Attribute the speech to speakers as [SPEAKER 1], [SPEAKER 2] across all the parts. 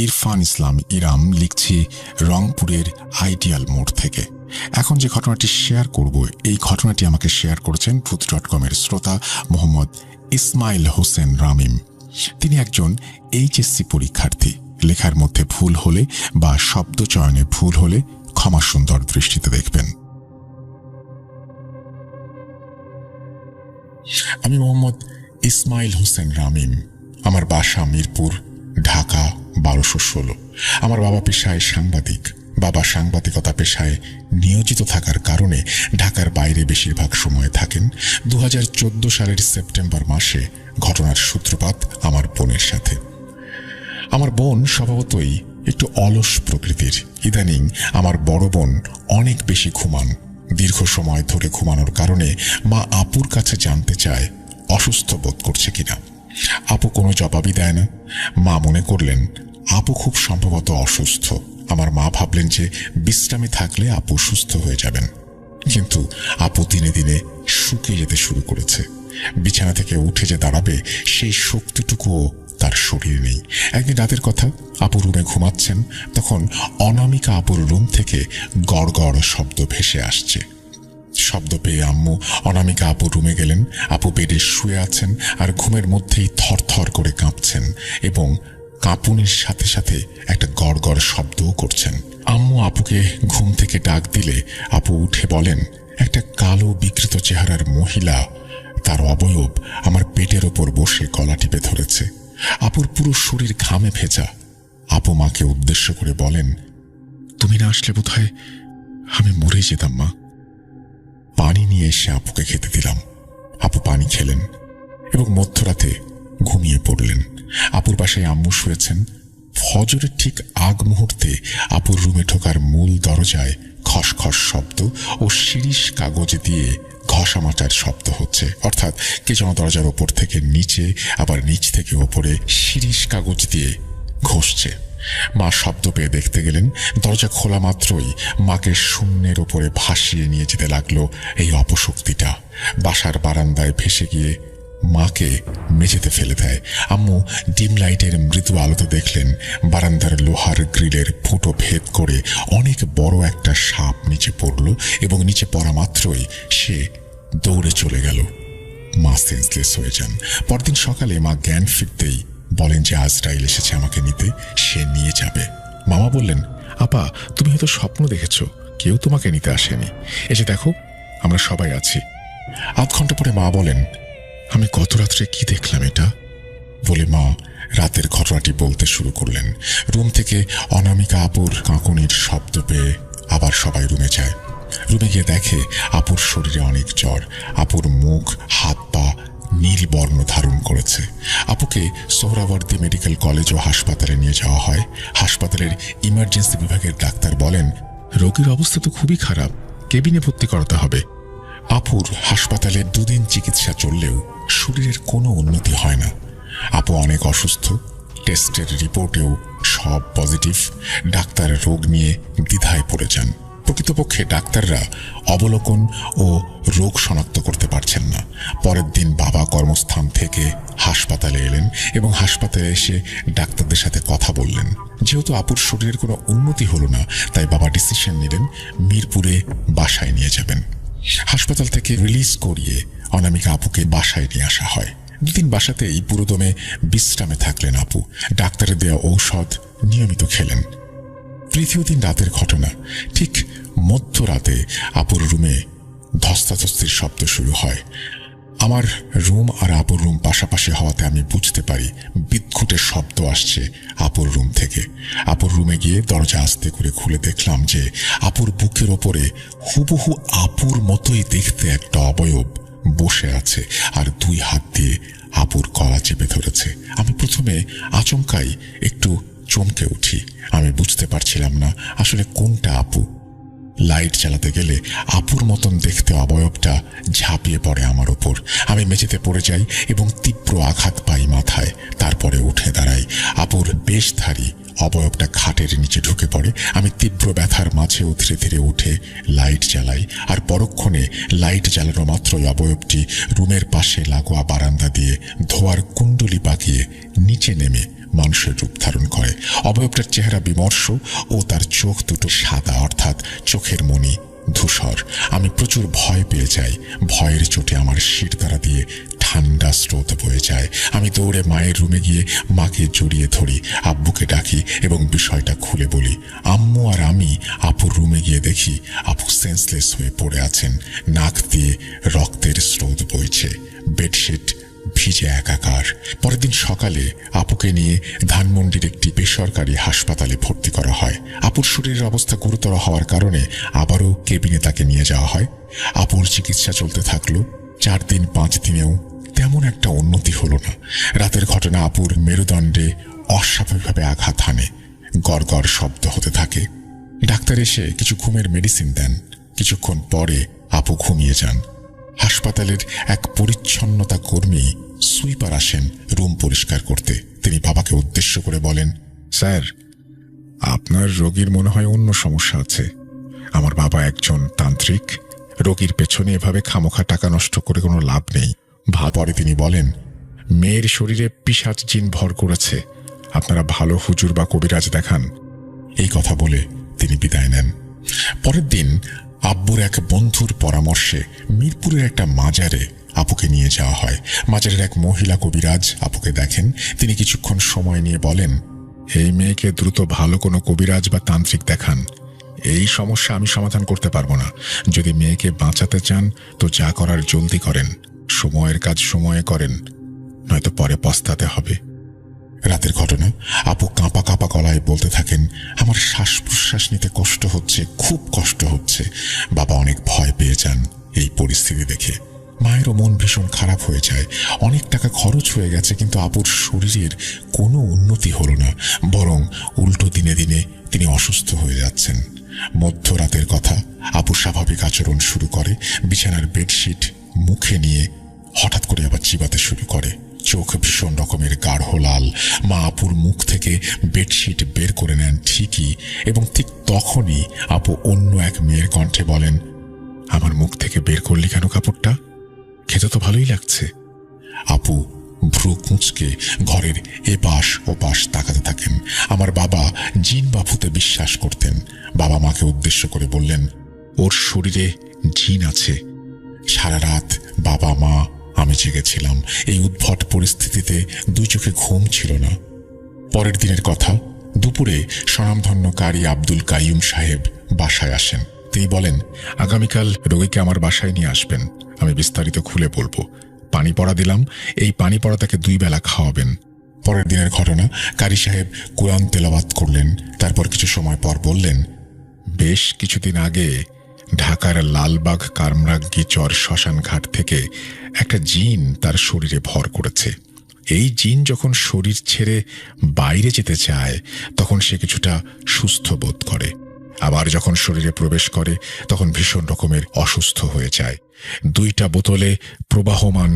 [SPEAKER 1] ইরফান ইসলাম ইরাম, লিখছি রংপুরের আইডিয়াল মোড় থেকে। এখন যে ঘটনাটি শেয়ার করব, এই ঘটনাটি আমাকে শেয়ার করেছেন truth.com-এর শ্রোতা মোহাম্মদ ইসমাইল হোসেন রামিম। তিনি একজন এইচএসসি পরীক্ষার্থী। লেখার মধ্যে ভুল হলে বা শব্দ চয়নে ভুল হলে ক্ষমা সুন্দর দৃষ্টিতে দেখবেন। আমি মোহাম্মদ ইসমাইল হোসেন রামিম। আমার বাসা মিরপুর, ঢাকা 1216। আমার বাবা পেশায় সাংবাদিক। বাবা সাংবাদিকতা পেশায় নিয়োজিত থাকার কারণে ঢাকার বাইরে বেশিরভাগ সময় থাকেন। 2014 সালের সেপ্টেম্বর মাসে ঘটনার সূত্রপাত আমার বোনের সাথে। আমার বোন স্বভাবতই একটু অলস প্রকৃতির। ইদানিং আমার বড় বোন অনেক বেশি ঘুমান। দীর্ঘ সময় ধরে ঘুমানোর কারণে মা আপুর কাছে জানতে চায় অসুস্থ বোধ করছে কিনা। আপু কোনো জবাবই দেয় না। মা মনে করলেন আপু খুব সম্ভবত অসুস্থ। আমার মা ভাবলেন যে বিশ্রামে থাকলে আপু সুস্থ হয়ে যাবেন। কিন্তু আপু দিনে দিনে শুকিয়ে যেতে শুরু করেছে। বিছানা থেকে উঠে যে দাঁড়াবে সেই শক্তিটুকুও তার শরীরে নেই। একদিন রাতের কথা, আপু রুমে ঘুমাচ্ছেন, তখন অনামিকা আপুর রুম থেকে গড় গড় শব্দ ভেসে আসছে। শব্দ পেয়ে আম্মু অনামিকা আপুর রুমে গেলেন। আপু বেডে শুয়ে আছেন আর ঘুমের মধ্যেই থরথর করে কাঁপছেন এবং কাঁপুনির সাথে সাথে একটা গড় গড় শব্দও করছেন। আম্মু আপুকে ঘুম থেকে ডাক দিলে আপু উঠে বলেন, একটা কালো বিকৃত চেহারার মহিলা তার অবয়ব আমার পেটের ওপর বসে গলা টিপে ধরেছে। আপুর পুরো শরীর ঘামে ভেজা। আপু মাকে উদ্দেশ্য করে বলেন, তুমি না আসলে বোধহয় আমি মরে যেতাম মা। পানি নিয়ে এসে আপুকে খেতে দিলাম। আপু পানি খেলেন এবং মধ্যরাতে ঘুমিয়ে পড়লেন। আপুর বাসায় আম্মু শুয়েছেন। ফজরের ঠিক আগ মুহূর্তে আপুর রুমে ঢোকার মূল দরজায় খসখস শব্দ ও শিরিষ কাগজ দিয়ে ঘষামাটার শব্দ হচ্ছে। অর্থাৎ কে যেন দরজার ওপর থেকে নিচে, আবার নিচ থেকে ওপরে শিরিষ কাগজ দিয়ে ঘষছে। মা শব্দ পেয়ে দেখতে গেলেন। দরজা খোলা মাত্রই মাকে শূন্যের ওপরে ভাসিয়ে নিয়ে যেতে লাগলো এই অপশক্তিটা। বাসার বারান্দায় ভেসে গিয়ে মাকে মেঝেতে ফেলে দেয়। আম্মু ডিম লাইটের মৃদু আলোতে দেখলেন বারান্দার লোহার গ্রিলের ফুটো ভেদ করে অনেক বড় একটা সাপ নিচে পড়ল এবং নিচে পড়া মাত্রই সে দৌড়ে চলে গেল। মা সেন্সলেস হয়ে যান। পরদিন সকালে মা জ্ঞান ফিরতেই বলেন যে আজরাইল এসেছে আমাকে নিতে, সে নিয়ে যাবে। মামা বললেন, আপা তুমি হয়তো স্বপ্ন দেখেছ, কেউ তোমাকে নিতে আসেনি, এসে দেখো আমরা সবাই আছি। আধ ঘন্টা পরে মা বলেন, আমি গত রাত্রে কি দেখলাম এটা বলে মা রাতের ঘটনাটি বলতে শুরু করলেন। রুম থেকে অনামিকা আপুর কাঁকুনির শব্দ পেয়ে আবার সবাই রুমে যায়। রুমে গিয়ে দেখে আপুর শরীরে অনেক জ্বর। আপুর মুখ, হাত পা নীল বর্ণ ধারণ করেছে। আপুকে সোহরাওয়ার্দী মেডিকেল কলেজ ও হাসপাতালে নিয়ে যাওয়া হয়। হাসপাতালের ইমার্জেন্সি বিভাগের ডাক্তার বলেন, রোগীর অবস্থা তো খুবই খারাপ, কেবিনে ভর্তি করাতে হবে। আপুর হাসপাতালে 2 দিন চিকিৎসা চললেও শরীরের কোনো উন্নতি হয় না। আপু অনেক অসুস্থ। টেস্টের রিপোর্টেও সব পজিটিভ। ডাক্তার রোগ নিয়ে দ্বিধায় পড়ে যান। প্রকৃতপক্ষে ডাক্তাররা অবলোকন ও রোগ শনাক্ত করতে পারছেন না। পরের দিন বাবা কর্মস্থান থেকে হাসপাতালে এলেন এবং হাসপাতালে এসে ডাক্তারদের সাথে কথা বললেন। যেহেতু আপুর শরীরের কোনো উন্নতি হলো না, তাই বাবা ডিসিশন নিলেন মিরপুরে বাসায় নিয়ে যাবেন। হাসপাতাল থেকে রিলিজ করিয়ে অনামিকা আপুকে বাসায় নিয়ে আসা হয়। 2 দিন বাসাতেই পুরোদমে বিশ্রামে থাকলেন আপু। ডাক্তারের দেওয়া ঔষধ নিয়মিত খেলেন। 3য় দিন রাতের ঘটনা। ঠিক মধ্যরাতে আপুর রুমে ধস্তাধস্তির শব্দ শুরু হয়। আমার রুম আর আপুর রুম পাশাপাশি হওয়াতে আমি বুঝতে পারি বিদ্ঘুটের শব্দ আসছে আপুর রুম থেকে। আপুর রুমে গিয়ে দরজা আস্তে করে খুলে দেখলাম যে আপুর বুকের ওপরে হুবহু আপুর মতোই দেখতে একটা অবয়ব বসে আছে আর 2 হাত দিয়ে আপুর গলা চেপে ধরেছে। আমি প্রথমে আচমকাই একটু চমকে উঠি। আমি বুঝতে পারছিলাম না আসলে কোনটা আপু। লাইট চালাতে গেলে আপুর মতন দেখতে অবয়বটা ঝাঁপিয়ে পড়ে আমার ওপর। আমি মেঝেতে পড়ে যাই এবং তীব্র আঘাত পাই মাথায়। তারপরে উঠে দাঁড়াই। আপুর বেশধারী অবয়বটা খাটের নিচে ঢুকে পড়ে। আমি তীব্র ব্যথার মাঝেও ধীরে ধীরে উঠে লাইট জ্বালাই আর পরক্ষণে লাইট জ্বালানো মাত্রই অবয়বটি রুমের পাশে লাগোয়া বারান্দা দিয়ে ধোয়ার কুণ্ডলি পাকিয়ে নিচে নেমে মানুষের রূপ ধারণ করে। অবয়বটার চেহারা বিমর্ষ ও তার চোখ দুটো সাদা, অর্থাৎ চোখের মণি ধূসর। আমি প্রচুর ভয় পেয়ে যাই। ভয়ের চোটে আমার শিরদাঁড়া দিয়ে ঠান্ডা স্রোত বয়ে যায়। আমি দৌড়ে মায়ের রুমে গিয়ে মাকে জড়িয়ে ধরি, আব্বুকে ডাকি এবং বিষয়টা খুলে বলি। আম্মু আর আমি আপুর রুমে গিয়ে দেখি আপু সেন্সলেস হয়ে পড়ে আছেন, নাক দিয়ে রক্তের স্রোত বইছে, বেডশিট ভিজে একাকার। পরের দিন সকালে আপুকে নিয়ে ধানমন্ডির একটি বেসরকারি হাসপাতালে ভর্তি করা হয়। আপুর শরীরের অবস্থা গুরুতর হওয়ার কারণে আবারও কেবিনে তাকে নিয়ে যাওয়া হয়। আপুর চিকিৎসা চলতে থাকলো। 4 দিন 5 দিনেও তেমন একটা উন্নতি হলো না। রাতের ঘটনা, আপুর মেরুদণ্ডে অস্বাভাবিকভাবে আঘাত হানে, গড়গড় শব্দ হতে থাকে। ডাক্তার এসে কিছু ঘুমের মেডিসিন দেন। কিছুক্ষণ পরে আপু ঘুমিয়ে যান। হাসপাতালের এক পরিচ্ছন্নতা কর্মী সুইপার আসেন রুম পরিষ্কার করতে। তিনি বাবাকে উদ্দেশ্য করে বলেন, স্যার, আপনার রোগীর মনে হয় অন্য সমস্যা আছে। আমার বাবা একজন তান্ত্রিক, রোগীর পেছনে এভাবে খামোখা টাকা নষ্ট করে কোনো লাভ নেই। পরে তিনি বলেন, মেয়ের শরীরে পিশাচ জিন ভর করেছে, আপনারা ভালো হুজুর বা কবিরাজ দেখান। এই কথা বলে তিনি বিদায় নেন। পরের দিন আব্বুর এক বন্ধুর পরামর্শে মিরপুরের একটা মাজারে আপুকে নিয়ে যাওয়া হয়। মাজারের এক মহিলা কবিরাজ আপুকে দেখেন। তিনি কিছুক্ষণ সময় নিয়ে বলেন, এই মেয়েকে দ্রুত ভালো কোনো কবিরাজ বা তান্ত্রিক দেখান। এই সমস্যা আমি সমাধান করতে পারবো না। যদি মেয়েকে বাঁচাতে চান তো যা করার জলদি করেন, সময়ের কাজ সময়ে করেন, নয়তো পরে পস্তাতে হবে। রাতের ঘটনা, আপু কাঁপা কাঁপা গলায় বলতে থাকেন, আমার শ্বাস প্রশ্বাস নিতে কষ্ট হচ্ছে, খুব কষ্ট হচ্ছে। বাবা অনেক ভয় পেয়ে যান এই পরিস্থিতি দেখে। মায়েরও মন ভীষণ খারাপ হয়ে যায়। অনেক টাকা খরচ হয়ে গেছে, কিন্তু আপুর শরীরের কোনো উন্নতি হলো না, বরং উল্টো দিনে দিনে তিনি অসুস্থ হয়ে যাচ্ছেন। মধ্যরাতের কথা, আপু স্বাভাবিক আচরণ শুরু করে। বিছানার বেডশিট মুখে নিয়ে হঠাৎ করে আবার চিবাতে শুরু করে। চোখ ভীষণ রকমের গাঢ় লাল। মা আপুর মুখ থেকে বেডশিট বের করে নেন ঠিকই, এবং ঠিক তখনই আপু অন্য এক মেয়ের কণ্ঠে বলেন, আমার মুখ থেকে বের করলি কেন কাপড়টা? খেতে তো ভালোই লাগছে। আপু ভ্রু কুঁচকে ঘরের এপাশ ওপাশ তাকাতে থাকেন। আমার বাবা জিন বা ভূতে বিশ্বাস করতেন। বাবা মাকে উদ্দেশ্য করে বললেন, ওর শরীরে জিন আছে। সারা রাত বাবা মা আমি জেগেছিলাম। এই উদ্ভট পরিস্থিতিতে 2 চোখে ঘুম ছিল না। পরের দিনের কথা, দুপুরে স্বনামধন্য কারি আব্দুল কাইয়ুম সাহেব বাসায় আসেন। তিনি বলেন, আগামীকাল রোগীকে আমার বাসায় নিয়ে আসবেন, আমি বিস্তারিত খুলে বলবো। পানি পড়া দিলাম, এই পানি পড়া তাকে 2 বেলা খাওয়াবেন। পরের দিনের ঘটনা, কারি সাহেব কুরআন তেলাওয়াত করলেন। তারপর কিছু সময় পর বললেন, বেশ কিছুদিন আগে ঢাকার লালবাগ কামরাঙ্গী চর শ্মশান ঘাট থেকে একটা জিন তার শরীরে ভর করেছে। এই জিন যখন শরীর ছেড়ে বাইরে যেতে চায় তখন সে কিছুটা সুস্থ বোধ করে, আবার যখন শরীরে প্রবেশ করে তখন ভীষণ রকমের অসুস্থ হয়ে যায়। 2টা বোতলে প্রবাহমান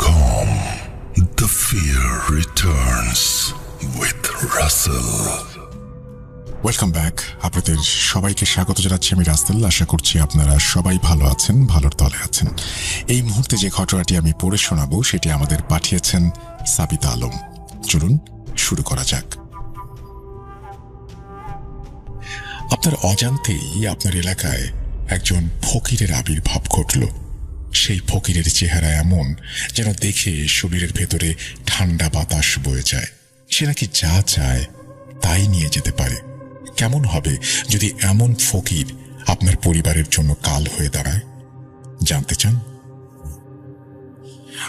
[SPEAKER 1] .com The Fear Returns with Russell। Welcome back. আপনাদের সবাইকে স্বাগত জানাচ্ছি আমি রাসেল। আশা করছি আপনারা সবাই ভালো আছেন, ভালোর তলে আছেন। এই মুহূর্তে যে ঘটনাটি আমি পড়ে শোনাবো সেটি আমাদের পাঠিয়েছেন সাবিতা আলম। চলুন শুরু করা যাক। আপনার অজান্তেই আপনার এলাকায় একজন ফকিরের আবির্ভাব ঘটল। সেই ফকিরের চেহারা এমন যেন দেখে শরীরের ভেতরে ঠান্ডা বাতাস বয়ে যায়। সে নাকি যা চায় তাই নিয়ে যেতে পারে। কেমন হবে যদি এমন ফকির আপনার পরিবারের জন্য কাল হয়ে দাঁড়ায়? জানতে চান?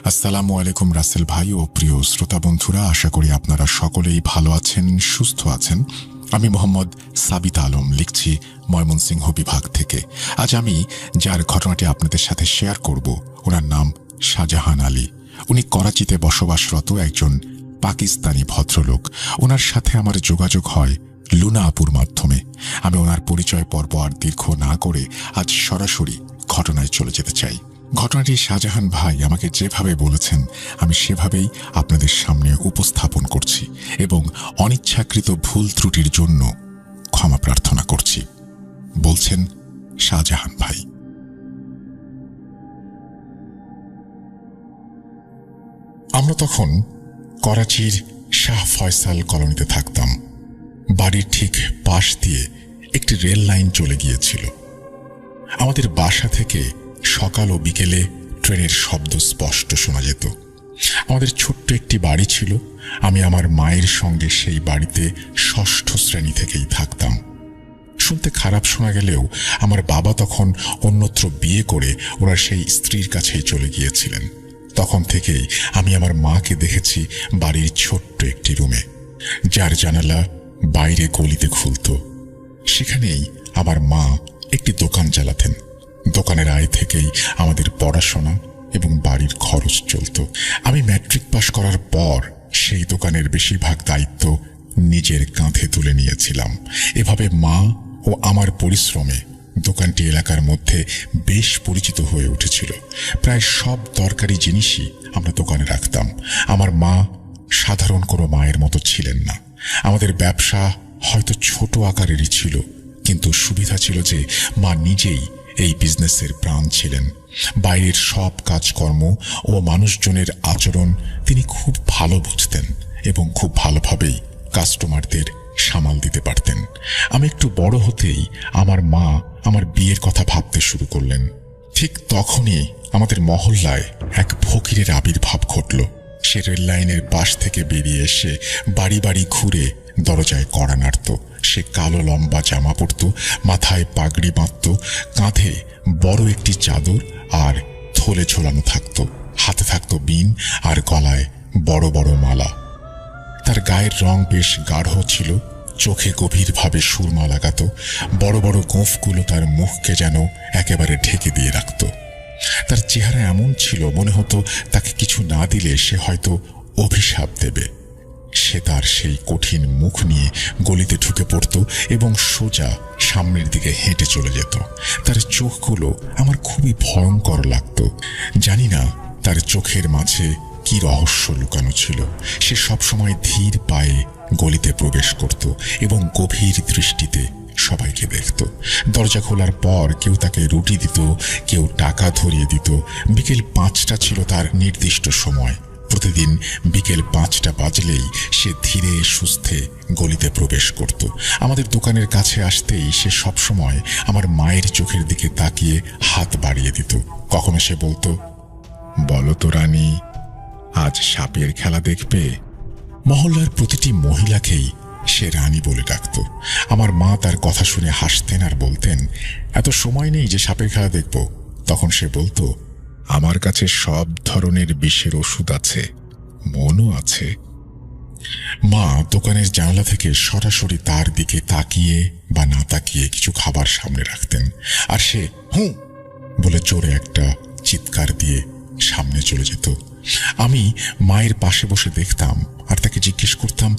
[SPEAKER 1] আসসালামু আলাইকুম রাসেল ভাই ও প্রিয় শ্রোতা বন্ধুরা, আশা করি আপনারা সকলেই ভালো আছেন, সুস্থ আছেন। আমি মোহাম্মদ সাবিতা আলম, লিখছি ময়মনসিংহ বিভাগ থেকে। আজ আমি যার ঘটনাটি আপনাদের সাথে শেয়ার করব ওনার নাম শাহজাহান আলী। উনি করাচিতে বসবাসরত একজন পাকিস্তানি ভদ্রলোক। ওনার সাথে আমার যোগাযোগ হয় লুনা আপুর মাধ্যমে। আমি ওনার পরিচয় পর্ব আর দীর্ঘ না করে আজ সরাসরি ঘটনায় চলে যেতে চাই। ঘটনাটি শাহজাহান ভাই আমাকে যেভাবে বলেছেন আমি সেভাবেই আপনাদের সামনে উপস্থাপন করছি এবং অনিচ্ছাকৃত ভুল ত্রুটির জন্য ক্ষমা প্রার্থনা করছি। বলছেন শাহজাহান ভাই। আমরা তখন করাচির শাহ ফয়সাল কলোনিতে থাকতাম। বাড়ির ঠিক পাশ দিয়ে একটি রেল লাইন চলে গিয়েছিল। আমাদের বাসা থেকে সকাল ও বিকেলে ট্রেনের শব্দ স্পষ্ট শোনা যেত। আমাদের ছোট্ট একটি বাড়ি ছিল। আমি আমার মায়ের সঙ্গে সেই বাড়িতে ষষ্ঠ শ্রেণী থেকেই থাকতাম। শুনতে খারাপ শোনা গেলেও আমার বাবা তখন অন্যত্র বিয়ে করে ওরা সেই স্ত্রীর কাছেই চলে গিয়েছিলেন। তখন থেকেই আমি আমার মাকে দেখেছি বাড়ির ছোট্ট একটি রুমে, যার জানালা বাইরে গলিতে খুলত। সেখানেই আমার মা একটি দোকান চালাতেন। দোকানের আয় থেকেই আমাদের পড়াশোনা এবং বাড়ির খরচ চলত। আমি ম্যাট্রিক পাশ করার পর সেই দোকানের বেশিরভাগ দায়িত্ব নিজের কাঁধে তুলে নিয়েছিলাম। এভাবে মা ও আমার পরিশ্রমে দোকানটি এলাকার মধ্যে বেশ পরিচিত হয়ে উঠেছিল। প্রায় সব দরকারি জিনিসই আমরা দোকানে রাখতাম। আমার মা সাধারণ কোনো মায়ের মতো ছিলেন না। আমাদের ব্যবসা হয়তো ছোট আকারেরই ছিল, কিন্তু সুবিধা ছিল যে মা নিজেই এই বিজনেসের প্রাণ ছিলেন। বাইরের সব কাজকর্ম ও মানুষজনের আচরণ তিনি খুব ভালো বুঝতেন এবং খুব ভালোভাবেই কাস্টমারদের সামাল দিতে পারতেন। আমি একটু বড় হতেই আমার মা আমার বিয়ের কথা ভাবতে শুরু করলেন। ঠিক তখনই আমাদের মহল্লায় এক ফকিরের আবির্ভাব ঘটল। সে রেল লাইনের পাশ থেকে বেরিয়ে এসে বাড়ি বাড়ি ঘুরে দরজায় কড়া নাড়ত। সে কালো লম্বা জামা পরত, মাথায় পাগড়ি বাঁধত, কাঁধে বড় একটি চাদর আর থলে ঝোলানো থাকত, হাতে থাকত বিন আর গলায় বড় বড় মালা। তার গায়ের রং বেশ গাঢ় ছিল, চোখে গভীরভাবে সুরমা লাগাতো, বড় বড় গোঁফগুলো তার মুখকে যেন একেবারে ঢেকে দিয়ে রাখত। তার চেহারা এমন ছিল, মনে হতো তাকে কিছু না দিলে সে হয়তো অভিশাপ দেবে। সে তার সেই কঠিন মুখ নিয়ে গলিতে ঢুকে পড়ত এবং সোজা সামনের দিকে হেঁটে চলে যেত। তার চোখগুলো আমার খুবই ভয়ঙ্কর লাগত। জানি না তার চোখের মাঝে কি রহস্য লুকানো ছিল। সে সবসময় ধীর পায়ে গলিতে প্রবেশ করত এবং গভীর দৃষ্টিতে সবাইকে দেখত। দরজা খোলার পর কেউ তাকে রুটি দিত, কেউ টাকা ধরিয়ে দিত। বিকেল 5টা ছিল তার নির্দিষ্ট সময়। প্রতিদিন বিকেল 5টা বাজলেই সে ধীরে সুস্থে গলিতে প্রবেশ করত। আমাদের দোকানের কাছে আসতেই সে সবসময় আমার মায়ের চোখের দিকে তাকিয়ে হাত বাড়িয়ে দিত। কখনো সে বলতো, বলো তো রানী, আজ সাপের খেলা দেখবে? মহল্লার প্রতিটি মহিলাকেই সে রানী বলে ডাকত। আমার মা তার কথা শুনে হাসতেন আর বলতেন, এত সময় নেই যে সাপের খেলা দেখব। তখন সে বলতো, আমার কাছে সব ধরনের বিষের ওষুধ আছে, মনও আছে। মা দোকানের জানলা থেকে সরাসরি তার দিকে তাকিয়ে বা না তাকিয়ে কিছু খাবার সামনে রাখতেন, আর সে হুঁ বলে জোরে একটা চিৎকার দিয়ে সামনে চলে যেত। আমি মায়ের পাশে বসে দেখতাম আর তাকে জিজ্ঞেস করতাম,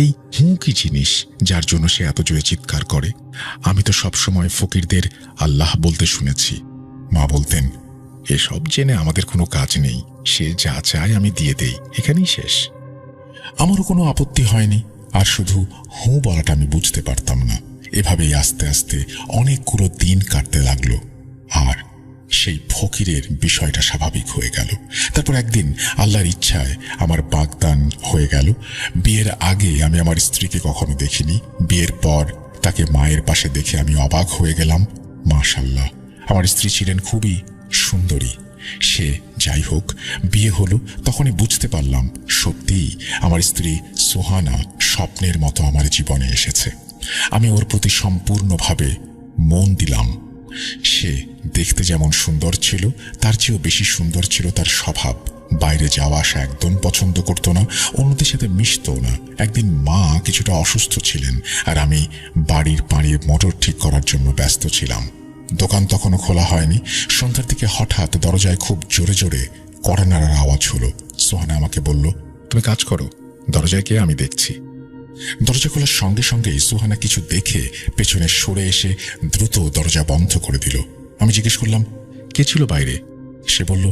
[SPEAKER 1] এই হুঁ কি জিনিস যার জন্য সে এত জোরে চিৎকার করে? আমি তো সবসময় ফকিরদের আল্লাহ বলতে শুনেছি। মা বলতেন, এসব জেনে আমাদের কোনো কাজ নেই, সে যা চায় আমি দিয়ে দেই, এখানেই শেষ। আমারও কোনো আপত্তি হয়নি, আর শুধু হুঁ বলাটা আমি বুঝতে পারতাম না। এভাবেই আস্তে আস্তে অনেকগুলো দিন কাটতে লাগলো, আর সেই ফকিরের বিষয়টা স্বাভাবিক হয়ে গেল। তারপর একদিন আল্লাহর ইচ্ছায় আমার বাগদান হয়ে গেল। বিয়ের আগে আমি আমার স্ত্রীকে কখনো দেখিনি। বিয়ের পর তাকে মায়ের পাশে দেখে আমি অবাক হয়ে গেলাম। মাশাআল্লাহ, আমার স্ত্রী ছিলেন খুবই সুন্দরী। সে যাই হোক, বিয়ে হলো তখনই বুঝতে পারলাম সত্যিই আমার স্ত্রী সোহানা স্বপ্নের মতো আমার জীবনে এসেছে। আমি ওর প্রতি সম্পূর্ণভাবে মন দিলাম। সে দেখতে যেমন সুন্দর ছিল, তার চেয়েও বেশি সুন্দর ছিল তার স্বভাব। বাইরে যাওয়া আসা একদম পছন্দ করত না, অন্যদের সাথে মিশতো না। একদিন মা কিছুটা অসুস্থ ছিলেন, আর আমি বাড়ির পানির মোটর ঠিক করার জন্য ব্যস্ত ছিলাম। দোকান তখনও খোলা হয়নি। সন্ধ্যার দিকে হঠাৎ দরজায় খুব জোরে জোরে কড়া নাড়ার আওয়াজ হলো। সোহানা আমাকে বলল, তুমি কাজ করো, দরজায় কে আমি দেখছি। দরজা খোলার সঙ্গে সঙ্গেই সোহানা কিছু দেখে পেছনে সরে এসে দ্রুত দরজা বন্ধ করে দিল। আমি জিজ্ঞেস করলাম, কে ছিল বাইরে? সে বলল,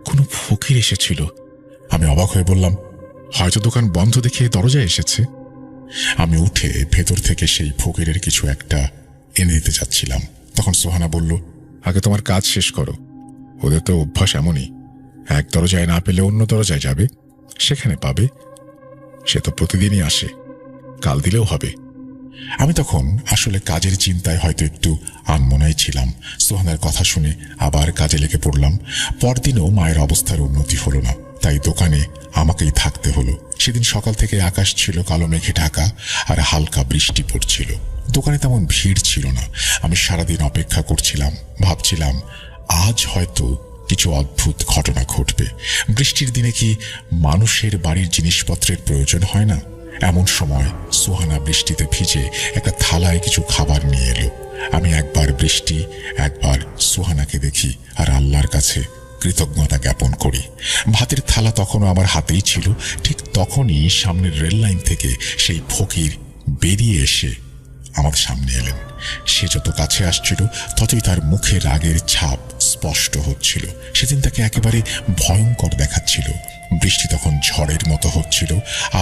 [SPEAKER 1] কোনো ফকির এসেছিল। আমি অবাক হয়ে বললাম, হয়তো দোকান বন্ধ দেখে দরজায় এসেছে। আমি উঠে ভেতর থেকে সেই ফকিরের কিছু একটা এনে দিতে যাচ্ছিলাম। তখন সোহানা বলল, আগে তোমার কাজ শেষ করো। ওদের তো অভ্যাস এমনই, এক দরজায় না পেলে অন্য দরজায় যাবে, সেখানে পাবে। সে তো প্রতিদিনই আসে, কাল দিলেও হবে। আমি তখন আসলে কাজের চিন্তায় হয়তো একটু আনমনাই ছিলাম। সোহানার কথা শুনে আবার কাজে লেগে পড়লাম। পরদিনও মায়ের অবস্থার উন্নতি হলো না, তাই দোকানে আমাকেই থাকতে হলো। সেদিন সকাল থেকে আকাশ ছিল কালো মেঘে ঢাকা, আর হালকা বৃষ্টি পড়ছিল। দোকানে তেমন ভিড় ছিল না। আমি সারাদিন অপেক্ষা করছিলাম, ভাবছিলাম আজ হয়তো কিছু অদ্ভুত ঘটনা ঘটবে। বৃষ্টির দিনে কি মানুষের বাড়ির জিনিসপত্রের প্রয়োজন হয় না? এমন সময় সোহানা বৃষ্টিতে ভিজে একটা থালায় কিছু খাবার নিয়ে এলো। আমি একবার বৃষ্টি, একবার সোহানাকে দেখি আর আল্লাহর কাছে কৃতজ্ঞতা জ্ঞাপন করি। ভাতের থালা তখনও আমার হাতেই ছিল। ঠিক তখনই সামনের রেল লাইন থেকে সেই ফকির বেরিয়ে এসে আমাদের সামনে এলেন। সে যত কাছে আসছিল ততই তার মুখে রাগের ছাপ স্পষ্ট হচ্ছিল। সেদিন তাকে একেবারে ভয়ঙ্কর দেখাচ্ছিল। বৃষ্টি তখন ঝড়ের মতো হচ্ছিল,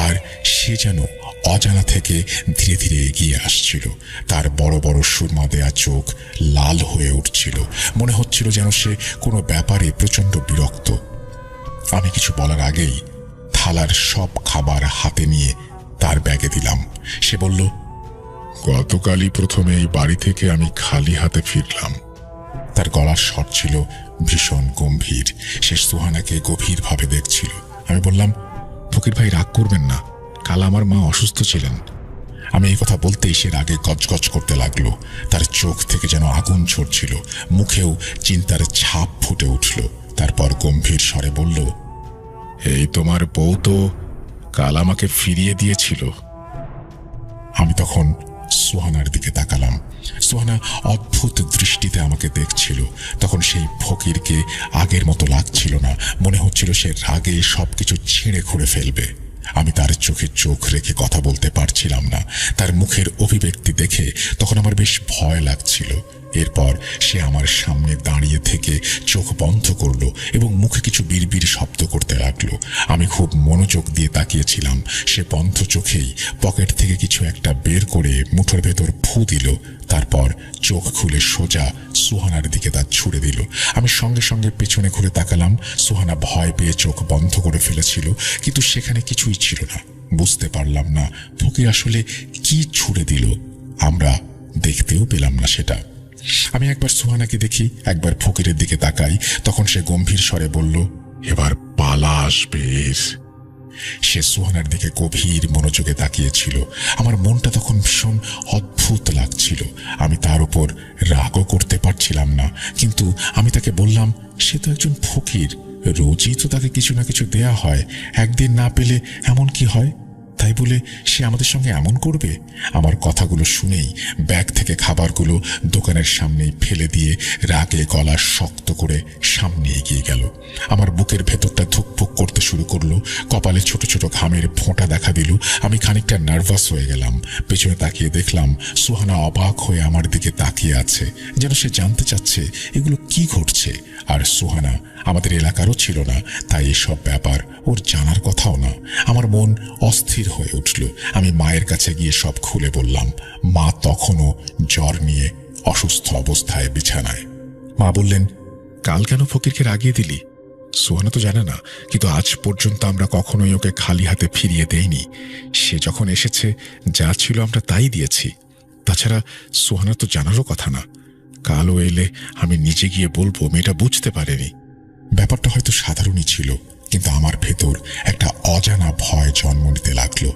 [SPEAKER 1] আর সে যেন অজানা থেকে ধীরে ধীরে এগিয়ে আসছিল। তার বড় বড় সুরমা দেয়া চোখ লাল হয়ে উঠছিল। মনে হচ্ছিল যেন সে কোনো ব্যাপারে প্রচণ্ড বিরক্ত। আমি কিছু বলার আগেই থালার সব খাবার হাতে নিয়ে তার ব্যাগে দিলাম। সে বলল, গতকালই প্রথমে এই বাড়ি থেকে আমি খালি হাতে ফিরলাম। তার গলার স্বর ছিল ভীষণ গম্ভীর। সে সোহানাকে গভীরভাবে দেখছিল। আমি বললাম, ফকির ভাই রাগ করবেন না, কাল আমার মা অসুস্থ ছিলেন। আমি এই কথা বলতেই সে রাগে গজগজ করতে লাগলো। তার চোখ থেকে যেন আগুন ঝরছিল, মুখেও চিন্তার ছাপ ফুটে উঠল। তারপর গম্ভীর স্বরে বলল, এই তোমার বউ তো কাল আমাকে ফিরিয়ে দিয়েছিল। আমি তখন সোহানার দিকে তাকালাম। সোহানা অদ্ভুত দৃষ্টিতে আমাকে দেখছিল। তখন সেই ফকিরকে আগের মতো লাগছিল না। মনে হচ্ছিল সে রাগে সবকিছু ছিঁড়ে খুঁড়ে ফেলবে। আমি তার চোখে চোখ রেখে কথা বলতে পারছিলাম না। তার মুখের অভিব্যক্তি দেখে তখন আমার বেশ ভয় লাগছিল। এরপর সে আমার সামনে দাঁড়িয়ে থেকে চোখ বন্ধ করলো এবং মুখে কিছু বিড়বিড় শব্দ করতে লাগলো। আমি খুব মনোযোগ দিয়ে তাকিয়েছিলাম। সে বন্ধ চোখেই পকেট থেকে কিছু একটা বের করে মুঠোর ভেতর ফু দিল। তারপর চোখ খুলে সোজা সোহানার দিকে তা ছুড়ে দিল। আমি সঙ্গে সঙ্গে পেছনে ঘুরে তাকালাম। সোহানা ভয় পেয়ে চোখ বন্ধ করে ফেলেছিল, কিন্তু সেখানে কিছুই ছিল না। বুঝতে পারলাম না ফকির আসলে কি ছুড়ে দিল। আমরা দেখতেও পেলাম না সেটা। আমি একবার সোহানাকে দেখি, একবার ফকিরের দিকে তাকাই। তখন সে গম্ভীর স্বরে বলল, এবার পালা আসবে। সে সোহানার দিকে গভীর মনোযোগে তাকিয়েছিল। আমার মনটা তখন ভীষণ অদ্ভুত লাগছিল। আমি তার উপর রাগও করতে পারছিলাম না, কিন্তু আমি তাকে বললাম, সে তো একজন ফকির, রোজই তো তাকে কিছু না কিছু দেয়া হয়, একদিন না পেলে এমন কি হয়? তাই বলে সে আমাদের সঙ্গে এমন করবে? আমার কথাগুলো শুনেই ব্যাগ থেকে খাবারগুলো দোকানের সামনেই ফেলে দিয়ে রাগে গলা শক্ত করে সামনে এগিয়ে গেল। আমার বুকের ভেতরটা ধুকপুক করতে শুরু করলো। কপালে ছোট ছোট ঘামের ফোঁটা দেখা দিল। আমি খানিকটা নার্ভাস হয়ে গেলাম। পেছনে তাকিয়ে দেখলাম সোহানা অবাক হয়ে আমার দিকে তাকিয়ে আছে, যেন সে জানতে চাচ্ছে এগুলো কি ঘটছে। আর সোহানা আমাদের এলাকারও ছিল না, তাই এসব ব্যাপার ওর জানার কথাও না। আমার মন অস্থির হয়ে উঠল। আমি মায়ের কাছে গিয়ে সব খুলে বললাম। মা তখনও জ্বর নিয়ে অসুস্থ অবস্থায় বিছানায়। মা বললেন, কাল কেন ফকিরকে রাগিয়ে দিলি? সোহানা তো জানে না, কিন্তু আজ পর্যন্ত আমরা কখনোই ওকে খালি হাতে ফিরিয়ে দেইনি। সে যখন এসেছে যা ছিল আমরা তাই দিয়েছি। তাছাড়া সোহানা তো জানারও কথা না। কালও এলে আমি নিজে গিয়ে বলবো মেয়েটা বুঝতে পারেনি। ব্যাপারটা হয়তো সাধারণই ছিল, কিন্তু আমার ভেতর একটা অজানা ভয় জন্ম নিতে লাগলো।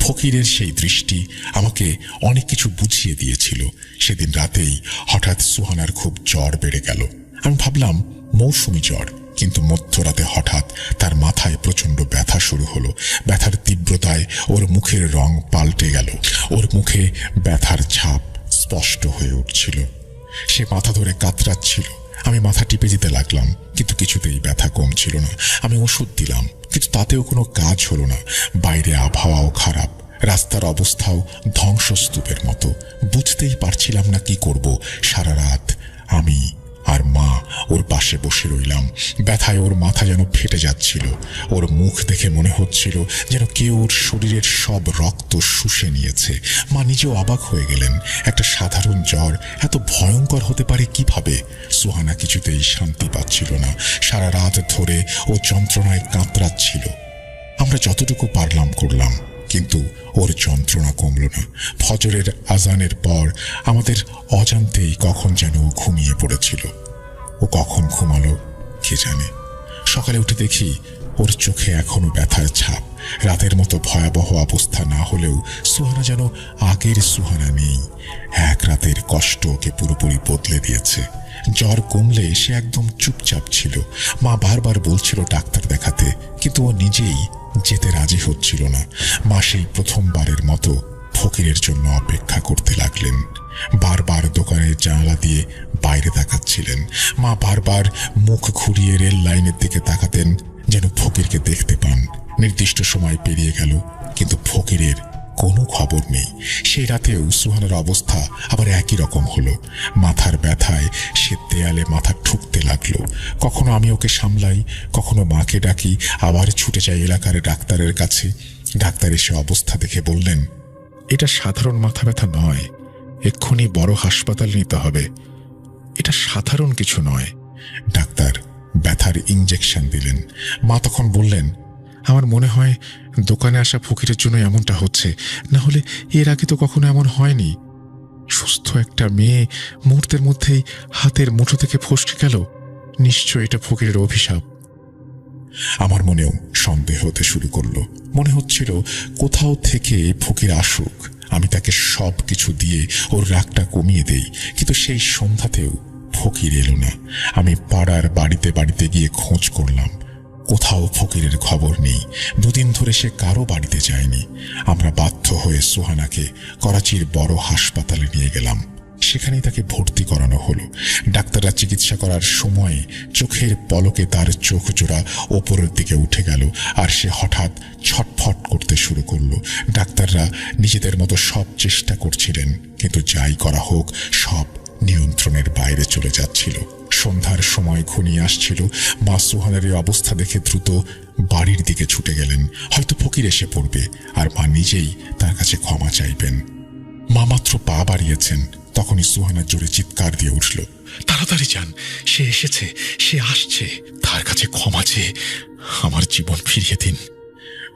[SPEAKER 1] ফকিরের সেই দৃষ্টি আমাকে অনেক কিছু বুঝিয়ে দিয়েছিল। সেদিন রাতেই হঠাৎ সোহানার খুব জ্বর বেড়ে গেল। আমি ভাবলাম মৌসুমি জ্বর, কিন্তু মধ্যরাতে হঠাৎ তার মাথায় প্রচণ্ড ব্যথা শুরু হলো। ব্যথার তীব্রতায় ওর মুখের রং পাল্টে গেল। ওর মুখে ব্যথার ছাপ স্পষ্ট হয়ে উঠছিল। সে মাথা ধরে কাতরাচ্ছিল। আমি মাথা টিপে দিতে লাগলাম, কিন্তু কিছুতেই ব্যথা কমছিল না। আমি ওষুধ দিলাম, কিন্তু তাতেও কোনো কাজ হলো না। বাইরে আবহাওয়াও খারাপ, রাস্তার অবস্থাও ধ্বংসস্তূপের মতো। বুঝতেই পারছিলাম না কি করব। সারা রাত আমি আর মা ওর পাশে বসে রইলাম। ব্যথায় ওর মাথা যেন ফেটে যাচ্ছিল। ওর মুখ দেখে মনে হচ্ছিল যেন কেউ ওর শরীরের সব রক্ত শুষে নিয়েছে। মা নিজেও অবাক হয়ে গেলেন। একটা সাধারণ জ্বর এত ভয়ঙ্কর হতে পারে কিভাবে? সোহানা কিছুতেই শান্তি পাচ্ছিল না। সারা রাত ধরে ও যন্ত্রণায় কাতরাচ্ছিল। আমরা যতটুকু পারলাম করলাম, কিন্তু ওর যন্ত্রণা কমল না। ফজরের আজানের পর আমাদের অজান্তেই কখন যেন ও ঘুমিয়ে পড়েছিল। ও কখন ঘুমালো কে জানে। সকালে উঠে দেখি ওর চোখে এখনো ব্যথার ছাপ। রাতের মতো ভয়াবহ অবস্থা না হলেও সুহানা যেন আগের সুহানা নেই। এক রাতের কষ্ট ওকে পুরোপুরি বদলে দিয়েছে। জ্বর কমলে সে একদম চুপচাপ ছিল। মা বারবার বলছিল ডাক্তার দেখাতে, কিন্তু ও নিজেই যেতে রাজি হচ্ছিল না। মা সেই প্রথমবারের মতো ফকিরের জন্য অপেক্ষা করতে লাগলেন। বারবার দোকানের জানালা দিয়ে বাইরে তাকাচ্ছিলেন। মা বারবার মুখ ঘুরিয়ে রেল লাইনের দিকে তাকাতেন যেন ফকিরকে দেখতে পান। নির্দিষ্ট সময় পেরিয়ে গেল, কিন্তু ফকিরের কোনো খবর নেই। সেই রাতেও সুহানার অবস্থা আবার একই রকম হলো। মাথার ব্যথায় সে দেয়ালে মাথা ঠুকতে লাগলো। কখনো আমি ওকে সামলাই, কখনো মাকে ডাকি, আবার ছুটে যাই এলাকার ডাক্তারের কাছে। ডাক্তার এসে অবস্থা দেখে বললেন, এটা সাধারণ মাথা ব্যথা নয়, এক্ষুনি বড় হাসপাতাল নিতে হবে। এটা সাধারণ কিছু নয়। ডাক্তার ব্যথার ইঞ্জেকশন দিলেন। মা তখন বললেন, আমার মনে হয় দোকানে আসা ফকিরের জন্য এমনটা হচ্ছে, না হলে এর আগে তো কখনো এমন হয়নি। সুস্থ একটা মেয়ে মুহূর্তের মধ্যেই হাতের মুঠো থেকে ফসকে গেল। নিশ্চয় এটা ফকিরের অভিশাপ। আমার মনেও সন্দেহ হতে শুরু করলো। মনে হচ্ছিল কোথাও থেকে ফকির আসুক, আমি তাকে সব কিছু দিয়ে ওর রাগটা কমিয়ে দেই। কিন্তু সেই সন্ধ্যাতেও ফকির এলো না। আমি পাড়ার বাড়িতে বাড়িতে গিয়ে খোঁজ করলাম, কোথাও ফকিরের খবর নেই। দুদিন ধরে সে কারো বাড়িতে যায়নি। আমরা বাধ্য হয়ে সুহানাকে করাচির বড় হাসপাতালে নিয়ে গেলাম। সেখানেই তাকে ভর্তি করানো হলো। ডাক্তাররা চিকিৎসা করার সময় চোখের পলকে তার চোখ জোড়া ওপরের দিকে উঠে গেল, আর সে হঠাৎ ছটফট করতে শুরু করলো। ডাক্তাররা নিজেদের মতো সব চেষ্টা করছিলেন, কিন্তু যাই করা হোক সব নিয়ন্ত্রণের বাইরে চলে যাচ্ছিল। সন্ধ্যার সময় ঘনিয়ে আসছিল। মা সুহানের এই অবস্থা দেখে দ্রুত বাড়ির দিকে ছুটে গেলেন। হয়তো ফকির এসে পড়বে আর মা নিজেই তার কাছে ক্ষমা চাইবেন। মা মাত্র পা বাড়িয়েছেন, তখনই সুহানা জোরে চিৎকার দিয়ে উঠল, তাড়াতাড়ি যান, সে এসেছে, সে আসছে, তার কাছে ক্ষমা চেয়ে আমার জীবন ফিরিয়ে দিন।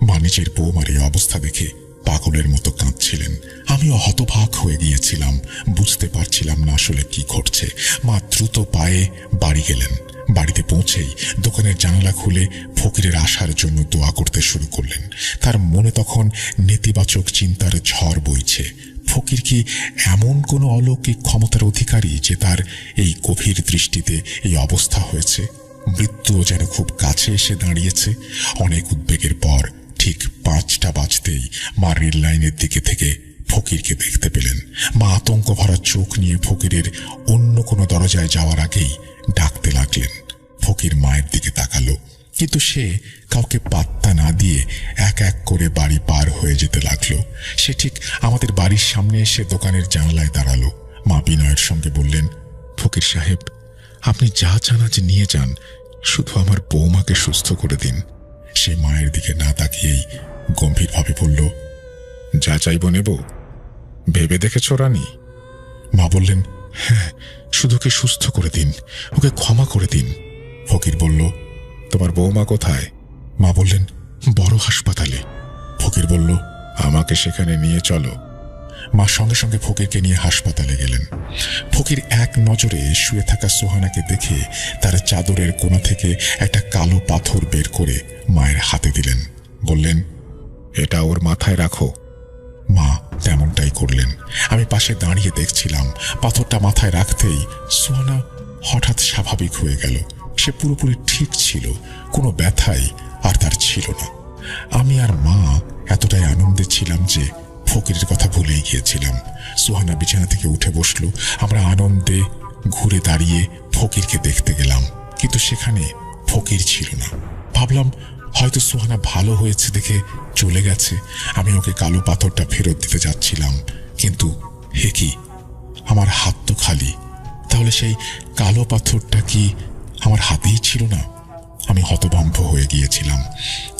[SPEAKER 1] মা নিজের বৌমার এই অবস্থা দেখে পাগলের মতো কাঁদছিলেন। আমিও হতবাক হয়ে গিয়েছিলাম, বুঝতে পারছিলাম না আসলে কি ঘটছে। মা দ্রুত পায়ে বাড়ি গেলেন। বাড়িতে পৌঁছেই দোকানের জানালা খুলে ফকিরের আসার জন্য দোয়া করতে শুরু করলেন। তার মনে তখন নেতিবাচক চিন্তার ঝড় বইছে। ফকির কি এমন কোনো অলৌকিক ক্ষমতার অধিকারী যে তার এই গভীর দৃষ্টিতে এই অবস্থা হয়েছে? মৃত্যুও যেন খুব কাছে এসে দাঁড়িয়েছে। অনেক উদ্বেগের পর ঠিক 5টা বাজতেই মা রেল লাইনের দিকে থেকে ফকিরকে দেখতে পেলেন। মা আতঙ্ক ভরা চোখ নিয়ে ফকিরের অন্য কোনো দরজায় যাওয়ার আগেই ডাকতে লাগলেন। ফকির মায়ের দিকে তাকালো, কিন্তু সে কাউকে পাত্তা না দিয়ে এক এক করে বাড়ি পার হয়ে যেতে লাগলো। সে ঠিক আমাদের বাড়ির সামনে এসে দোকানের জানালায় দাঁড়ালো। মা বিনয়ের সঙ্গে বললেন, ফকির সাহেব, আপনি যা চান আজ নিয়ে যান, শুধু আমার বৌমাকে সুস্থ করে দিন। সে মায়ের দিকে না তাকিয়েই গম্ভীরভাবে বলল, যা চাইব নেব, ভেবে দেখেছ রানী? মা বললেন, হ্যাঁ, শুধু ওকে সুস্থ করে দিন, ওকে ক্ষমা করে দিন। ফকির বলল, তোমার বৌমা কোথায়? মা বললেন, বড় হাসপাতালে। ফকির বলল, আমাকে সেখানে নিয়ে চলো। মা সঙ্গে সঙ্গে ফকিরকে নিয়ে হাসপাতালে গেলেন। ফকির এক নজরে শুয়ে থাকা সোহানাকে দেখে তার চাদরের কোণা থেকে একটা কালো পাথর বের করে মায়ের হাতে দিলেন। বললেন, এটা ওর মাথায় রাখো। মা তেমনটাই করলেন। আমি পাশে দাঁড়িয়ে দেখছিলাম। পাথরটা মাথায় রাখতেই সোহানা হঠাৎ স্বাভাবিক হয়ে গেল। সে পুরোপুরি ঠিক ছিল, কোনো ব্যথাই আর তার ছিল না। আমি আর মা এতটাই আনন্দে ছিলাম যে ফকিরের কথা ভুলেই গিয়েছিলাম। সোহানা বিছানা থেকে উঠে বসলো। আমরা আনন্দে ঘুরে দাঁড়িয়ে ফকিরকে দেখতে গেলাম, কিন্তু সেখানে ফকির ছিল না। ভাবলাম হয়তো সোহানা ভালো হয়েছে দেখে চলে গেছে। আমি ওকে কালো পাথরটা ফেরত দিতে যাচ্ছিলাম, কিন্তু হে কি, আমার হাত তো খালি। তাহলে সেই কালো পাথরটা কি আমার হাতেই ছিল না? আমি হতভম্ব হয়ে গিয়েছিলাম,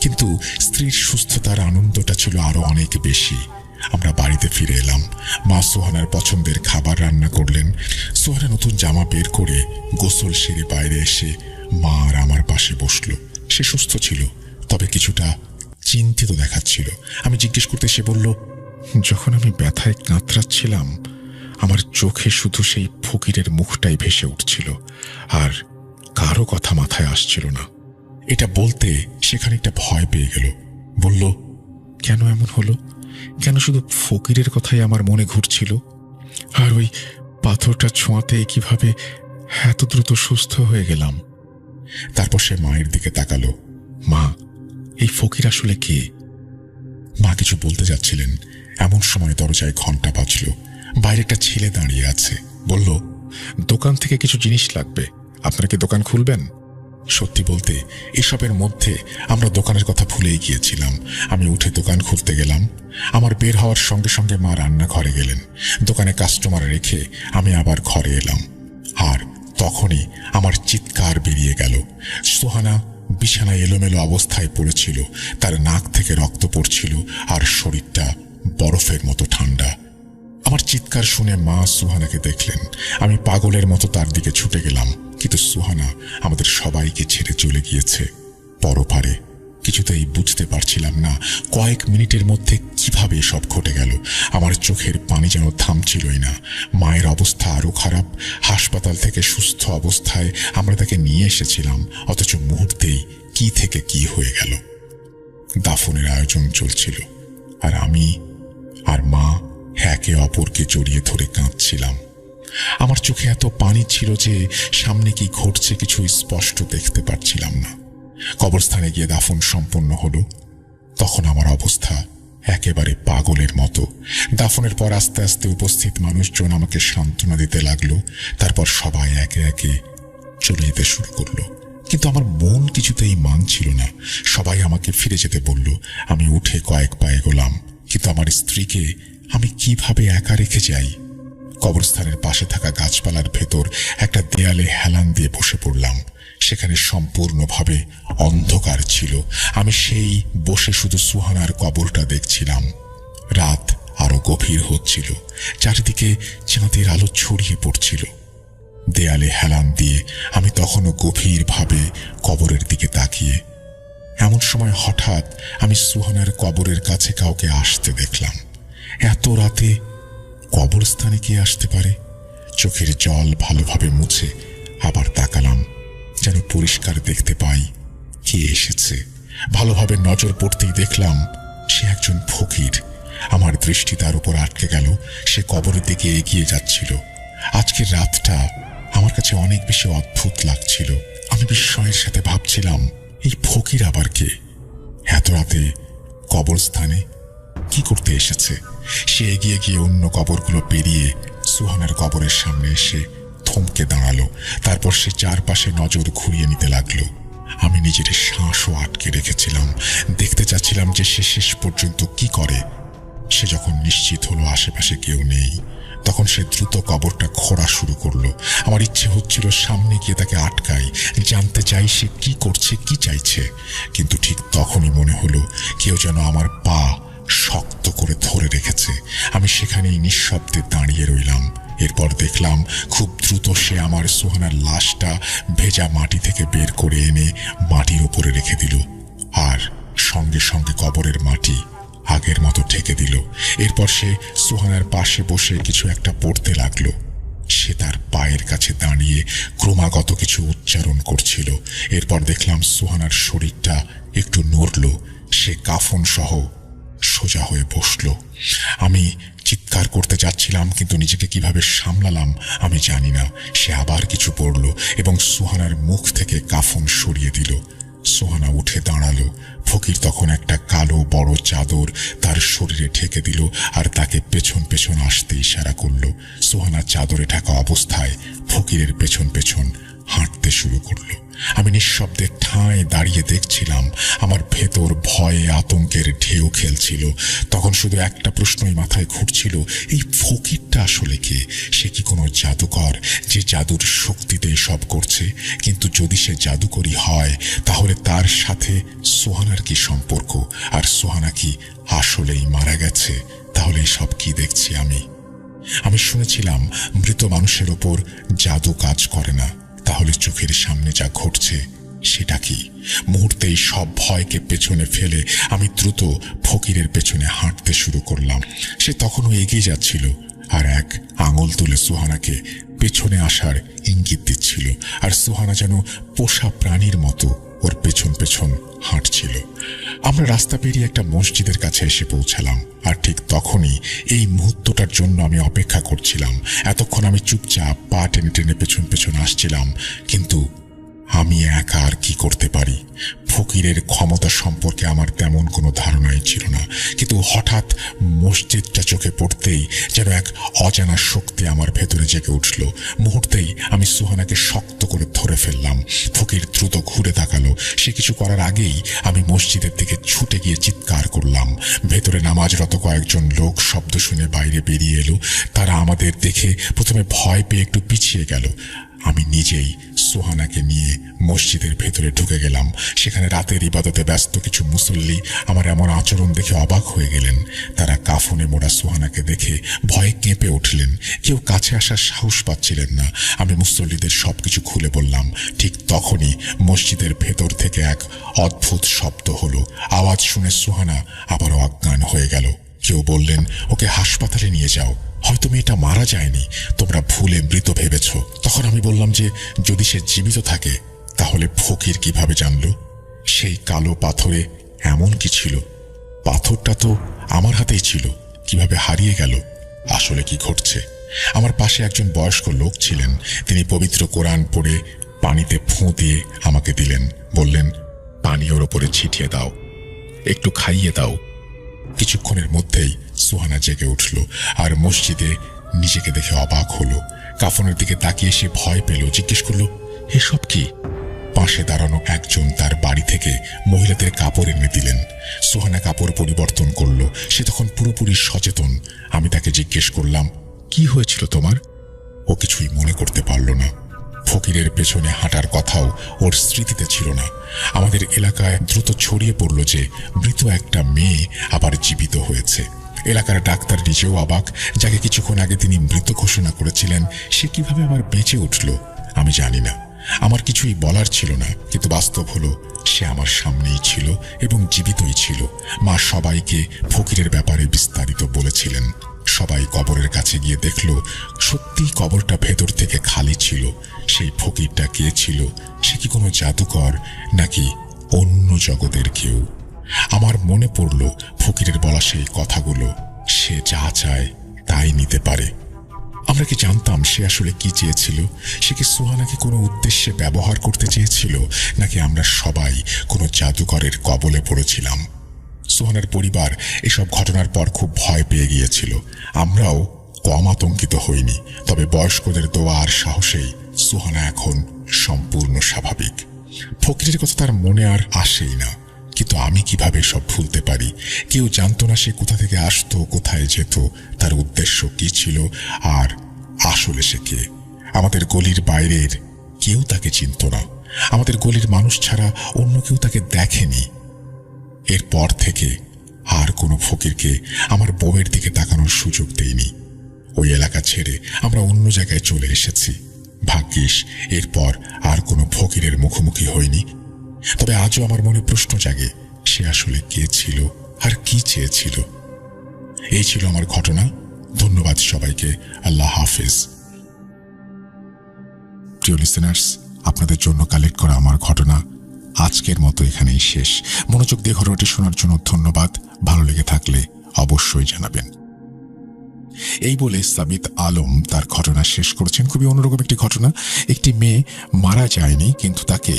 [SPEAKER 1] কিন্তু স্ত্রীর সুস্থতার আনন্দটা ছিল আরো অনেক বেশি। আমরা বাড়িতে ফিরে এলাম। মা সোহানার পছন্দের খাবার রান্না করলেন। সোহানা নতুন জামা বের করে গোসল সেরে বাইরে এসে মা আর আমার পাশে বসলো। সে সুস্থ ছিল, তবে কিছুটা চিন্তিত দেখাচ্ছিল। আমি জিজ্ঞেস করতে সে বলল, যখন আমি ব্যথায় কাতরাচ্ছিলাম আমার চোখে শুধু সেই ফকিরের মুখটাই ভেসে উঠছিল, আর কারো কথা মাথায় আসছিল না। এটা বলতে সে খানিকটা ভয় পেয়ে গেল। বলল, কেন এমন হলো? কেন শুধু ফকিরের কথাই আমার মনে ঘুরছিল? আর ওই পাথরটা ছোঁয়াতে কিভাবে এত দ্রুত সুস্থ হয়ে গেলাম? তারপর সে মায়ের দিকে তাকালো। মা, এই ফকির আসলে কে? মা কিছু বলতে যাচ্ছিলেন, এমন সময় দরজায় ঘন্টা বাজল। বাইরে একটা ছেলে দাঁড়িয়ে আছে। বলল, দোকান থেকে কিছু জিনিস লাগবে, আপনারা কি দোকান খুলবেন? সত্যি বলতে এসবের মধ্যে আমরা দোকানের কথা ভুলেই গিয়েছিলাম। আমি উঠে দোকান খুলতে গেলাম। আমার বের হওয়ার সঙ্গে সঙ্গে মা রান্নাঘরে গেলেন। দোকানে কাস্টমার রেখে আমি আবার ঘরে এলাম। আর তখনই আমার চিৎকার বেরিয়ে গেল। সোহানা বিছানায় এলোমেলো অবস্থায় পড়েছিল। তার নাক থেকে রক্ত পড়ছিল আর শরীরটা বরফের মতো ঠান্ডা। আমার চিৎকার শুনে মা সুহানাকে দেখলেন। আমি পাগলের মতো তার দিকে ছুটে গেলাম, কিন্তু সুহানা আমাদের সবাইকে ছেড়ে চলে গিয়েছে পরপারে। কিছুতেই বুঝতে পারছিলাম না কয়েক মিনিটের মধ্যে কিভাবে এসব ঘটে গেল। আমার চোখের পানি যেন থামছিলই না। মায়ের অবস্থা আরো খারাপ। হাসপাতাল থেকে সুস্থ অবস্থায় আমরা তাকে নিয়ে এসেছিলাম, অথচ মুহূর্তেই কি থেকে কি হয়ে গেল। দাফনের আয়োজন চলছিল, আর আমি আর মা একে অপরকে জড়িয়ে ধরে কাঁদছিলাম। আমার চোখে এত পানি ছিল যে সামনে কি ঘটছে কিছু স্পষ্ট দেখতে পাচ্ছিলাম না। কবরস্থানে গিয়ে দাফন সম্পন্ন হলো। তখন আমার অবস্থা একেবারে পাগলের মতো। দাফনের পর আস্তে আস্তে উপস্থিত মানুষজন আমাকে সান্ত্বনা দিতে লাগলো। তারপর সবাই একে একে চলে যেতে শুরু করলো, কিন্তু আমার মন কিছুতেই মানছিল না। সবাই আমাকে ফিরে যেতে বলল। আমি উঠে কয়েক পা এগোলাম, কিন্তু আমার স্ত্রীকে আমি কিভাবে একা রেখে যাই? কবরস্থানের পাশে থাকা গাছপালার ভেতর একটা দেয়ালে হেলান দিয়ে বসে পড়লাম। সেখানে সম্পূর্ণভাবে অন্ধকার ছিল। আমি সেই বসে শুধু সুহানার কবরটা দেখছিলাম। রাত আরো গভীর হচ্ছিল। চারিদিকে চাঁদের আলো ছড়িয়ে পড়ছিল। দেয়ালে হেলান দিয়ে আমি তখনও গভীরভাবে কবরের দিকে তাকিয়ে। এমন সময় হঠাৎ আমি সুহানার কবরের কাছে কাউকে আসতে দেখলাম। এত রাতে কবরস্থানে কে আসতে পারে? চোখের জল ভালোভাবে মুছে আবার তাকালাম, যেন পরিষ্কার দেখতে পাই কে এসেছে। ভালোভাবে নজর পড়তেই দেখলাম সে একজন ফকির। আমার দৃষ্টি তার উপর আটকে গেল। সে কবরের দিকে এগিয়ে যাচ্ছিল। আজকের রাতটা আমার কাছে অনেক বেশি অদ্ভুত লাগছিল। আমি বিস্ময়ের সাথে ভাবছিলাম, এই ফকির আবার কে? এত রাতে কবরস্থানে কি করতে এসেছে? সে এগিয়ে গিয়ে অন্য কবরগুলো পেরিয়ে সুহানার কবরের সামনে এসে থমকে দাঁড়ালো। তারপর সে চারপাশে নজর ঘুরিয়ে নিতে লাগলো। আমি নিজের শ্বাসও আটকে রেখেছিলাম। দেখতে চাচ্ছিলাম যে সে শেষ পর্যন্ত কি করে। সে যখন নিশ্চিত হলো আশেপাশে কেউ নেই, তখন সে দ্রুত কবরটা খোঁড়া শুরু করলো। আমার ইচ্ছে হচ্ছিল সামনে গিয়ে তাকে আটকাই, জানতে চাই সে কি করছে, কি চাইছে। কিন্তু ঠিক তখনই মনে হলো কেউ যেন আমার পা শক্ত করে ধরে রেখেছে। আমি সেখানেই নিঃশব্দে দাঁড়িয়ে রইলাম। এরপর দেখলাম খুব দ্রুত সে আমার সুহানার লাশটা ভেজা মাটি থেকে বের করে এনে মাটির উপরে রেখে দিল, আর সঙ্গে সঙ্গে কবরের মাটি আগের মতো ঢেকে দিল। এরপর সে সুহানার পাশে বসে কিছু একটা পড়তে লাগলো। সে তার পায়ের কাছে দাঁড়িয়ে ক্রমাগত কিছু উচ্চারণ করছিল। এরপর দেখলাম সুহানার শরীরটা একটু নড়ল। সে কাফন সহ সোজা হয়ে বসল। আমি চিৎকার করতে যাচ্ছিলাম, কিন্তু নিজেকে কিভাবে সামলালাম আমি জানি না। সে আবার কিছু পড়ল এবং সুহানার মুখ থেকে কাফন সরিয়ে দিল। সুহানা উঠে দাঁড়ালো। ফকির তখন একটা কালো বড় চাদর তার শরীরে ঢেকে দিল আর তাকে পেছন পেছন আসতে ইশারা করল। সুহানা চাদরে ঢাকা অবস্থায় ফকিরের পেছন পেছন হাঁটতে শুরু করলো। আমি নিঃশব্দে ঠাঁই দাঁড়িয়ে দেখছিলাম। আমার ভেতর ভয়ে আতঙ্কের ঢেউ খেলছিল। তখন শুধু একটা প্রশ্নই মাথায় ঘুরছিল, এই ফকিরটা আসলে কে? সে কি কোনো জাদুকর যে জাদুর শক্তিতে সব করছে? কিন্তু যদি সে জাদুকরই হয়, তাহলে তার সাথে সোহানার কি সম্পর্ক? আর সোহানা কি আসলেই মারা গেছে? তাহলে সব কি দেখছি আমি শুনেছিলাম মৃত মানুষের ওপর জাদু কাজ করে না। তাহলে চোখের সামনে যা ঘটছে সেটা কি? মুহূর্তেই সব ভয়কে পেছনে ফেলে আমি দ্রুত ফকিরের পেছনে হাঁটতে শুরু করলাম। সে তখনও এগিয়ে যাচ্ছিল আর এক আঙুল তুলে সুহানাকে পেছনে আসার ইঙ্গিত দিচ্ছিল, আর সুহানা যেন পোষা প্রাণীর মতো ওর পেছন পেছন হাঁটছিল। আমরা রাস্তা পেরিয়ে একটা মসজিদের কাছে এসে পৌঁছালাম, আর ঠিক তখনই এই মুহূর্তটার জন্য আমি অপেক্ষা করছিলাম। এতক্ষণ আমি চুপচাপ পা টেনে টেনে পেছন পেছন আসছিলাম, কিন্তু আমি একা আর কি করতে পারি? ফকিরের ক্ষমতা সম্পর্কে আমার তেমন কোনো ধারণাই ছিল না, কিন্তু হঠাৎ মসজিদটা চোখে পড়তেই যেন এক অজানা শক্তি আমার ভেতরে জেগে উঠল। মুহূর্তেই আমি সুহানাকে শক্ত করে ধরে ফেললাম। ফকির দ্রুত ঘুরে তাকালো। সে কিছু করার আগেই আমি মসজিদের দিকে ছুটে গিয়ে চিৎকার করলাম। ভেতরে নামাজরত কয়েকজন লোক শব্দ শুনে বাইরে বেরিয়ে এলো। তারা আমাদের দেখে প্রথমে ভয় পেয়ে একটু পিছিয়ে গেল। আমি নিজেই সুহানাকে নিয়ে মসজিদের ভেতরে ঢুকে গেলাম। সেখানে রাতের ইবাদতে ব্যস্ত কিছু মুসল্লি আমার এমন আচরণ দেখে অবাক হয়ে গেলেন। তারা কাফনে মোড়া সুহানাকে দেখে ভয়ে কেঁপে উঠলেন। কেউ কাছে আসার সাহস পাচ্ছিলেন না। আমি মুসল্লিদের সবকিছু খুলে বললাম। ঠিক তখনই মসজিদের ভেতর থেকে এক অদ্ভুত শব্দ হলো। আওয়াজ শুনে সুহানা আবারও অজ্ঞান হয়ে গেল। কেউ বললেন, ওকে হাসপাতালে নিয়ে যাও, হয়তো মেয়েটা মারা যায়নি, তোমরা ভুলে মৃত ভেবেছ। তখন আমি বললাম যে যদি সে জীবিত থাকে তাহলে ফকির কিভাবে জানলো? সেই কালো পাথরে এমন কি ছিল? পাথরটা তো আমার হাতেই ছিল, কিভাবে হারিয়ে গেল? আসলে কি ঘটছে? আমার পাশে একজন বয়স্ক লোক ছিলেন। তিনি পবিত্র কোরআন পড়ে পানিতে ফুঁ দিয়ে আমাকে দিলেন। বললেন, পানি ওর ওপরে ছিটিয়ে দাও, একটু খাইয়ে দাও। কিছুক্ষণের মধ্যেই সুহানা জেগে উঠল আর মসজিদে নিজেকে দেখে অবাক হলো। কাফনের দিকে তাকিয়ে সে ভয় পেল। জিজ্ঞেস করলো, এসব কি? পাশে দাঁড়ানো একজন তার বাড়ি থেকে মহিলাদের কাপড় এনে দিলেন। সুহানা কাপড় পরিবর্তন করলো। সে তখন পুরোপুরি সচেতন। আমি তাকে জিজ্ঞেস করলাম, কি হয়েছিল তোমার? ও কিছুই মনে করতে পারল না। ফকিরের পেছনে হাঁটার কথাও ওর স্মৃতিতে ছিল না। আমাদের এলাকায় দ্রুত ছড়িয়ে পড়ল যে মৃত একটা মেয়ে আবার জীবিত হয়েছে। এলাকার ডাক্তার নিজেও অবাক। যাকে কিছুক্ষণ আগে তিনি মৃত ঘোষণা করেছিলেন, সে কিভাবে আবার বেঁচে উঠল আমি জানি না। আমার কিছুই বলার ছিল না, কিন্তু বাস্তব হলো সে আমার সামনেই ছিল এবং জীবিতই ছিল। মা সবাইকে ফকিরের ব্যাপারে বিস্তারিত বলেছিলেন। সবাই কবরের কাছে গিয়ে দেখল সত্যি কবরটা ভেতর থেকে খালি ছিল। সেই ফকিরটা কে ছিল? সে কি কোনো জাদুকর নাকি অন্য জগতের কেউ? আমার মনে পড়ল ফকিরের বলা সেই কথাগুলো, সে যা চায় তাই নিতে পারে। আমরা কি জানতাম সে আসলে কি চেয়েছিল? সে কি সুহানাকে কোনো উদ্দেশ্যে ব্যবহার করতে চেয়েছিল, নাকি আমরা সবাই কোনো জাদুকরের কবলে পড়েছিলাম? সুহানার পরিবার এসব ঘটনার পর খুব ভয় পেয়ে গিয়েছিল। আমরাও কম আতঙ্কিত হইনি। তবে বয়স্কদের দোয়া আর সাহসেই সুহানা এখন সম্পূর্ণ স্বাভাবিক। ফকিরের কথা তার মনে আর আসেই না, কিন্তু আমি কিভাবে সব ভুলতে পারি? কেউ জানতো না সে কোথা থেকে আসতো, কোথায় যেত, তার উদ্দেশ্য কি ছিল, আর আসলে সে কে? আমাদের গলির বাইরের কেউ তাকে চিনত না। আমাদের গলির মানুষ ছাড়া অন্য কেউ তাকে দেখেনি। এরপর থেকে আর কোনো ফকিরকে আমার বউয়ের দিকে তাকানোর সুযোগ দেইনি। ওই এলাকা ছেড়ে আমরা অন্য জায়গায় চলে এসেছি। ভাগ্যিস এরপর আর কোনো ফকিরের মুখোমুখি হয়নি। তবে আজও আমার মনে প্রশ্ন জাগে, সে আসলে কে ছিল আর কি চেয়েছিল? এই ছিল আমার ঘটনা। ধন্যবাদ সবাইকে। আল্লাহ হাফেজ। প্রিয় লিসেনার্স, আপনাদের জন্য কালেক্ট করা আমার ঘটনা আজকের মতো এখানেই শেষ। মনোযোগ দিয়ে ঘটনাটি শোনার জন্য ধন্যবাদ। ভালো লেগে থাকলে অবশ্যই জানাবেন। এই বলে সাবিত আলম তার ঘটনা শেষ করেছেন। খুবই অন্যরকম একটি ঘটনা। একটি মেয়ে মারা যায়নি, কিন্তু তাকে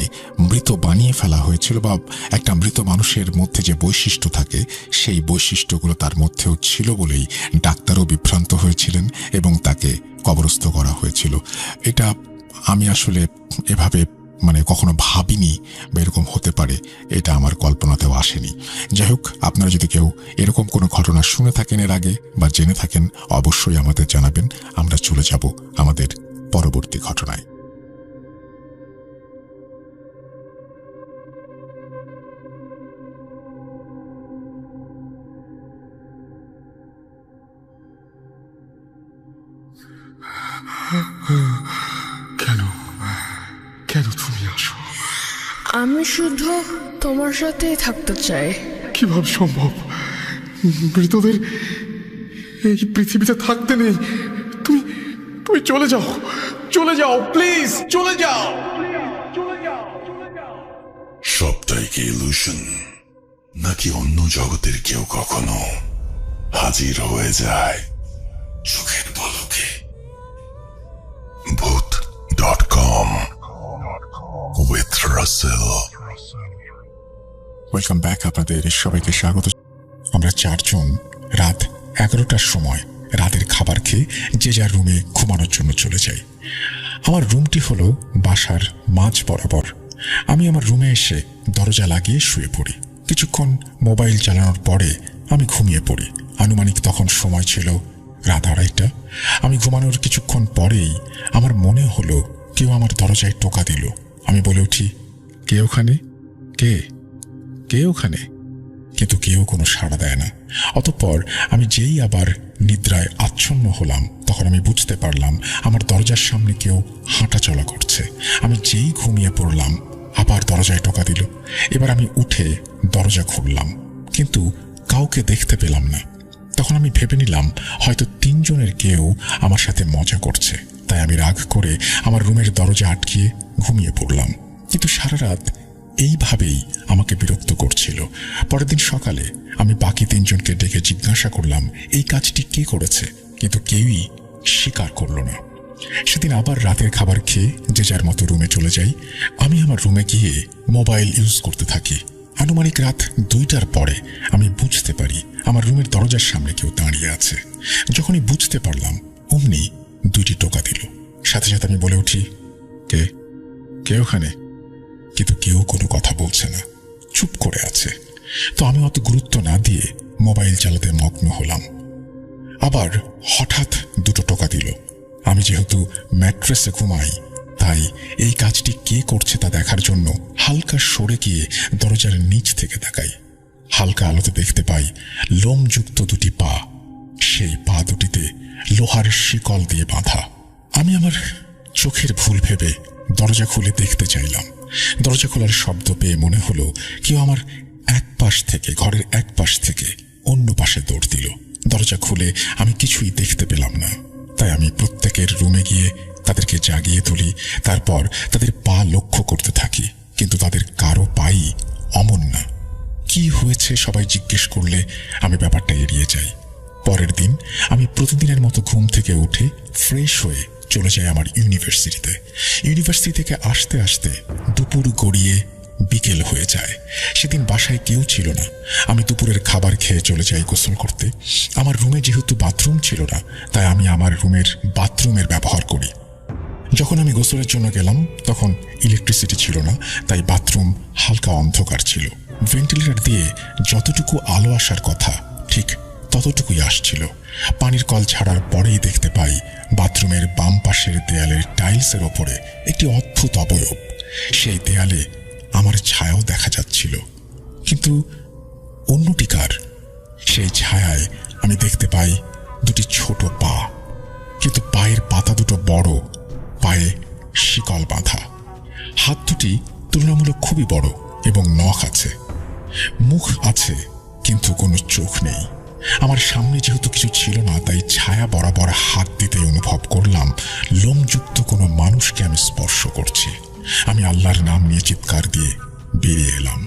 [SPEAKER 1] মৃত বানিয়ে ফেলা হয়েছিল, বা একটা মৃত মানুষের মধ্যে যে বৈশিষ্ট্য থাকে সেই বৈশিষ্ট্যগুলো তার মধ্যেও ছিল বলেই ডাক্তারও বিভ্রান্ত হয়েছিলেন এবং তাকে কবরস্থ করা হয়েছিল। এটা আমি আসলে এভাবে কখনো ভাবিনি বা এরকম হতে পারে, এটা আমার কল্পনাতেও আসেনি। যাই হোক, আপনারা যদি কেউ এরকম কোনো ঘটনা শুনে থাকেন এর আগে বা জেনে থাকেন, অবশ্যই আমাদের জানাবেন। আমরা চলে যাব আমাদের পরবর্তী ঘটনায়।
[SPEAKER 2] কেন কেন তুমি আসো? আমি শুধু তোমার সাথেই থাকতে চাই।
[SPEAKER 3] কিভাবে সম্ভব? মৃতদের এই পৃথিবীতে থাকতে নেই। তুমি তুমি চলে যাও, চলে যাও, প্লিজ চলে যাও।
[SPEAKER 4] সবটাই কি ইলুশন, নাকি অন্য জগতের কেউ কখনো হাজির হয়ে যায় চোখের পলকে? ভূত.com with Russell।
[SPEAKER 1] ওয়েলকাম ব্যাক, আপনাদের সবাইকে স্বাগত। আমরা চারজন রাত 11টার সময় রাতের খাবার খেয়ে যে যার রুমে ঘুমানোর জন্য চলে যাই। আমার রুমটি হলো বাসার মাঝ বরাবর। আমি আমার রুমে এসে দরজা লাগিয়ে শুয়ে পড়ি। কিছুক্ষণ মোবাইল চালানোর পরে আমি ঘুমিয়ে পড়ি। আনুমানিক তখন সময় ছিল রাত 2:30। আমি ঘুমানোর কিছুক্ষণ পরেই আমার মনে হলো কেউ আমার দরজায় টোকা দিল। আমি বলে উঠি, কে ওখানে? কে কে ওখানে? কিন্তু কেউ কোনো সাড়া দেয় না। অতঃপর আমি যেই আবার নিদ্রায় আচ্ছন্ন হলাম, তখন আমি বুঝতে পারলাম আমার দরজার সামনে কেউ হাঁটা চলা করছে। আমি যেই ঘুমিয়ে পড়লাম আবার দরজায় টোকা দিল। এবার আমি উঠে দরজা খুললাম, কিন্তু কাউকে দেখতে পেলাম না। তখন আমি ভেবে নিলাম হয়তো 3 জনের কেউ আমার সাথে মজা করছে। তাই আমি রাগ করে আমার রুমের দরজা আটকিয়ে ঘুমিয়ে পড়লাম। কিন্তু সারা রাত এইভাবেই আমাকে বিরক্ত করছিল। পরের দিন সকালে আমি বাকি 3 জনকে ডেকে জিজ্ঞাসা করলাম এই কাজটি কে করেছে, কিন্তু কেউই স্বীকার করল না। সেদিন আবার রাতের খাবার খেয়ে যে যার মতো রুমে চলে যাই। আমি আমার রুমে গিয়ে মোবাইল ইউজ করতে থাকি। আনুমানিক রাত 2টার পরে আমি বুঝতে পারি আমার রুমের দরজার সামনে কেউ দাঁড়িয়ে আছে। যখনই বুঝতে পারলাম অমনি 2টি টোকা দিল। সাথে সাথে আমি বলে উঠি, কে কে ওখানে? কিন্তু কেউ কোনো কথা বলছে না, চুপ করে আছে। তো আমি অত গুরুত্ব না দিয়ে মোবাইল চালাতে মগ্ন হলাম। আবার হঠাৎ 2টো টোকা দিল। আমি যেহেতু ম্যাট্রেসে ঘুমাই, তাই এই কাজটি কে করছে তা দেখার জন্য হালকা সরে গিয়ে দরজার নিচ থেকে তাকাই। হালকা আলোতে দেখতে পাই লোমযুক্ত 2টি পা। সেই পা দুটিতে লোহার শিকল দিয়ে বাঁধা। আমি আমার চোখের ভুল ভেবে দরজা খুলে দেখতে চাইলাম। দরজা খোলার শব্দ পেয়ে মনে হলো কেউ আমার ঘরের এক পাশ থেকে অন্য পাশে দৌড় দিল। দরজা খুলে আমি কিছুই দেখতে পেলাম না। তাই আমি প্রত্যেকের রুমে গিয়ে তাদেরকে জাগিয়ে তুলি। তারপর তাদের পা লক্ষ্য করতে থাকি, কিন্তু তাদের কারো পাই অমন না। কি হয়েছে সবাই জিজ্ঞেস করলে আমি ব্যাপারটা এড়িয়ে যাই। পরের দিন আমি প্রতিদিনের মতো ঘুম থেকে উঠে ফ্রেশ হয়ে চলে যাই আমার ইউনিভার্সিটিতে। ইউনিভার্সিটি থেকে আসতে আসতে দুপুর গড়িয়ে বিকেল হয়ে যায়। সেদিন বাসায় কেউ ছিল না। আমি দুপুরের খাবার খেয়ে চলে যাই গোসল করতে। আমার রুমে যেহেতু বাথরুম ছিল না, তাই আমি আমার রুমের বাথরুমের ব্যবহার করি। যখন আমি গোসলের জন্য গেলাম তখন ইলেকট্রিসিটি ছিল না, তাই বাথরুম হালকা অন্ধকার ছিল। ভেন্টিলেটর দিয়ে যতটুকু আলো আসার কথা ঠিক ততটুকুই আসছিল। পানির কল ছাড়ার পরেই দেখতে পাই বাথরুমের বাম পাশের দেয়ালের টাইলসের ওপরে একটি অদ্ভুত অবয়ব। সেই দেয়ালে আমার ছায়াও দেখা যাচ্ছিল, কিন্তু অন্যটি কার? সেই ছায়ায় আমি দেখতে পাই 2টি ছোট পা, কিন্তু পায়ের পাতা দুটো বড়, পায়ে শিকল বাঁধা। হাত দুটি তুলনামূলক খুবই বড় এবং নখ আছে। মুখ আছে কিন্তু কোনো চোখ নেই। আমার সামনে যেহেতু কিছু ছিল না, তাই ছায়া বরাবর হাত দিতে অনুভব করলাম লোমযুক্ত কোনো মানুষকে আমি স্পর্শ করছি। আমি আল্লাহর নাম নিয়ে চিৎকার দিয়ে বেরিয়ে এলাম।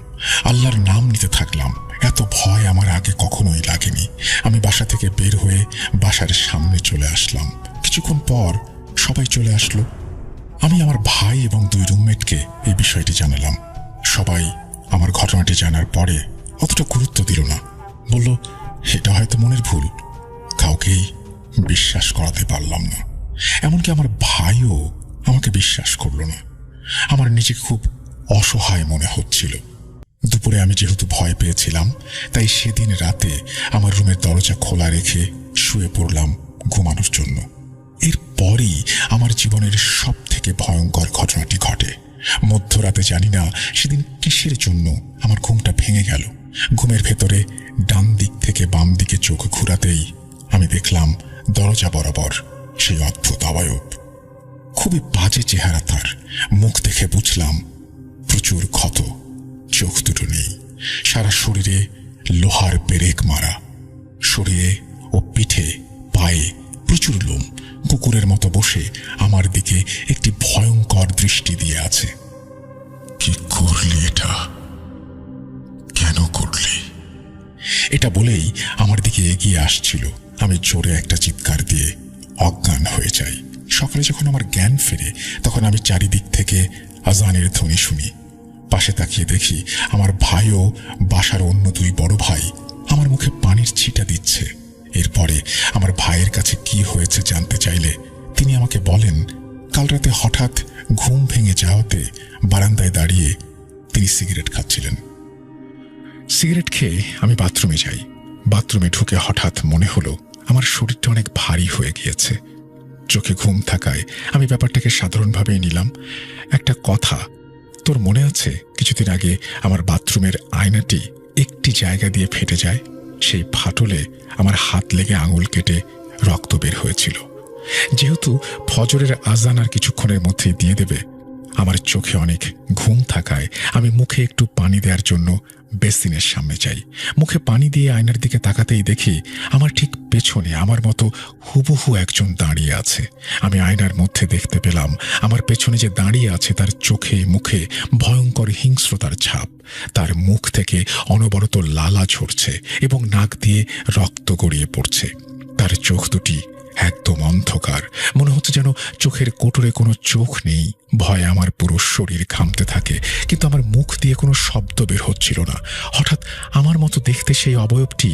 [SPEAKER 1] আল্লাহর নাম নিতে থাকলাম। এত ভয় আমার আগে কখনোই লাগেনি। আমি বাসা থেকে বের হয়ে বাসার সামনে চলে আসলাম। কিছুক্ষণ পর সবাই চলে আসলো। আমি আমার ভাই এবং 2 রুমমেটকে এই বিষয়টি জানালাম। সবাই আমার ঘটনাটি জানার পরে অতটা গুরুত্ব দিল না। বলল এটা হয়তো মনের ভুল। কাউকেই বিশ্বাস করাতে পারলাম না। এমনকি আমার ভাইও আমাকে বিশ্বাস করলো না। আমার নিজেকে খুব অসহায় মনে হচ্ছিল। দুপুরে আমি যেহেতু ভয় পেয়েছিলাম, তাই সেদিন রাতে আমার রুমের দরজা খোলা রেখে শুয়ে পড়লাম ঘুমানোর জন্য। এরপরই আমার জীবনের সব থেকে ভয়ঙ্কর ঘটনাটি ঘটে। মধ্যরাতে জানি না সেদিন কিসের জন্য আমার ঘুমটা ভেঙে গেল। ঘুমের ভেতরে ডান দিক থেকে বাম দিকে চোখ ঘুরাতেই আমি দেখলাম দরজা বরাবর সেই অদ্ভুত অবয়ব। খুবই বাজে চেহারা তার। মুখ দেখে বুঝলাম প্রচুর ক্ষত, চোখ দুটো নেই, সারা শরীরে লোহার পেরেক মারা, শরীরে ও পিঠে পায়ে প্রচুর লোম, কুকুরের মতো বসে আমার দিকে একটি ভয়ঙ্কর দৃষ্টি দিয়ে আছে। কি করলি এটা? কেন করলি? এটা বলেই আমার দিকে এগিয়ে আসছিল। আমি জোরে একটা চিৎকার দিয়ে অজ্ঞান হয়ে যাই। সকালে যখন আমার জ্ঞান ফেরে তখন আমি চারিদিক থেকে আজানের ধ্বনি শুনি। পাশে তাকিয়ে দেখি আমার ভাই ও বাসার অন্য দুই বড় ভাই আমার মুখে পানির ছিটা দিচ্ছে। এরপরে আমার ভাইয়ের কাছে কি হয়েছে জানতে চাইলে তিনি আমাকে বলেন, কাল রাতে হঠাৎ ঘুম ভেঙে যাওয়াতে বারান্দায় দাঁড়িয়ে তিনি সিগারেট খাচ্ছিলেন। সিগারেট খেয়ে আমি বাথরুমে যাই। বাথরুমে ঢুকে হঠাৎ মনে হলো আমার শরীরটা অনেক ভারী হয়ে গিয়েছে। চোখে ঘুম থাকায় আমি ব্যাপারটাকে সাধারণভাবেই নিলাম। একটা কথা, তোর মনে আছে কিছুদিন আগে আমার বাথরুমের আয়নাটি একটি জায়গা দিয়ে ফেটে যায়? সেই ফাটলে আমার হাত লেগে আঙুল কেটে রক্ত বের হয়েছিল। যেহেতু ফজরের আজান আর কিছুক্ষণের মধ্যেই দিয়ে দেবে, আমার চোখে অনেক ঘুম থাকায় আমি মুখে একটু পানি দেওয়ার জন্য বেসিনের সামনে যাই। মুখে পানি দিয়ে আয়নার দিকে তাকাতেই দেখি আমার ঠিক পেছনে আমার মতো হুবহু একজন দাঁড়িয়ে আছে। আমি আয়নার মধ্যে দেখতে পেলাম আমার পেছনে যে দাঁড়িয়ে আছে তার চোখে মুখে ভয়ঙ্কর হিংস্রতার ছাপ। তার মুখ থেকে অনবরত লালা ঝরছে এবং নাক দিয়ে রক্ত গড়িয়ে পড়ছে। তার চোখ দুটি একদম অন্ধকার, মনে হচ্ছে যেন চোখের কোটরে কোনো চোখ নেই। ভয়ে আমার পুরো শরীর ঘামতে থাকে, কিন্তু আমার মুখ দিয়ে কোনো শব্দ বের হচ্ছিল না। হঠাৎ আমার মতো দেখতে সেই অবয়বটি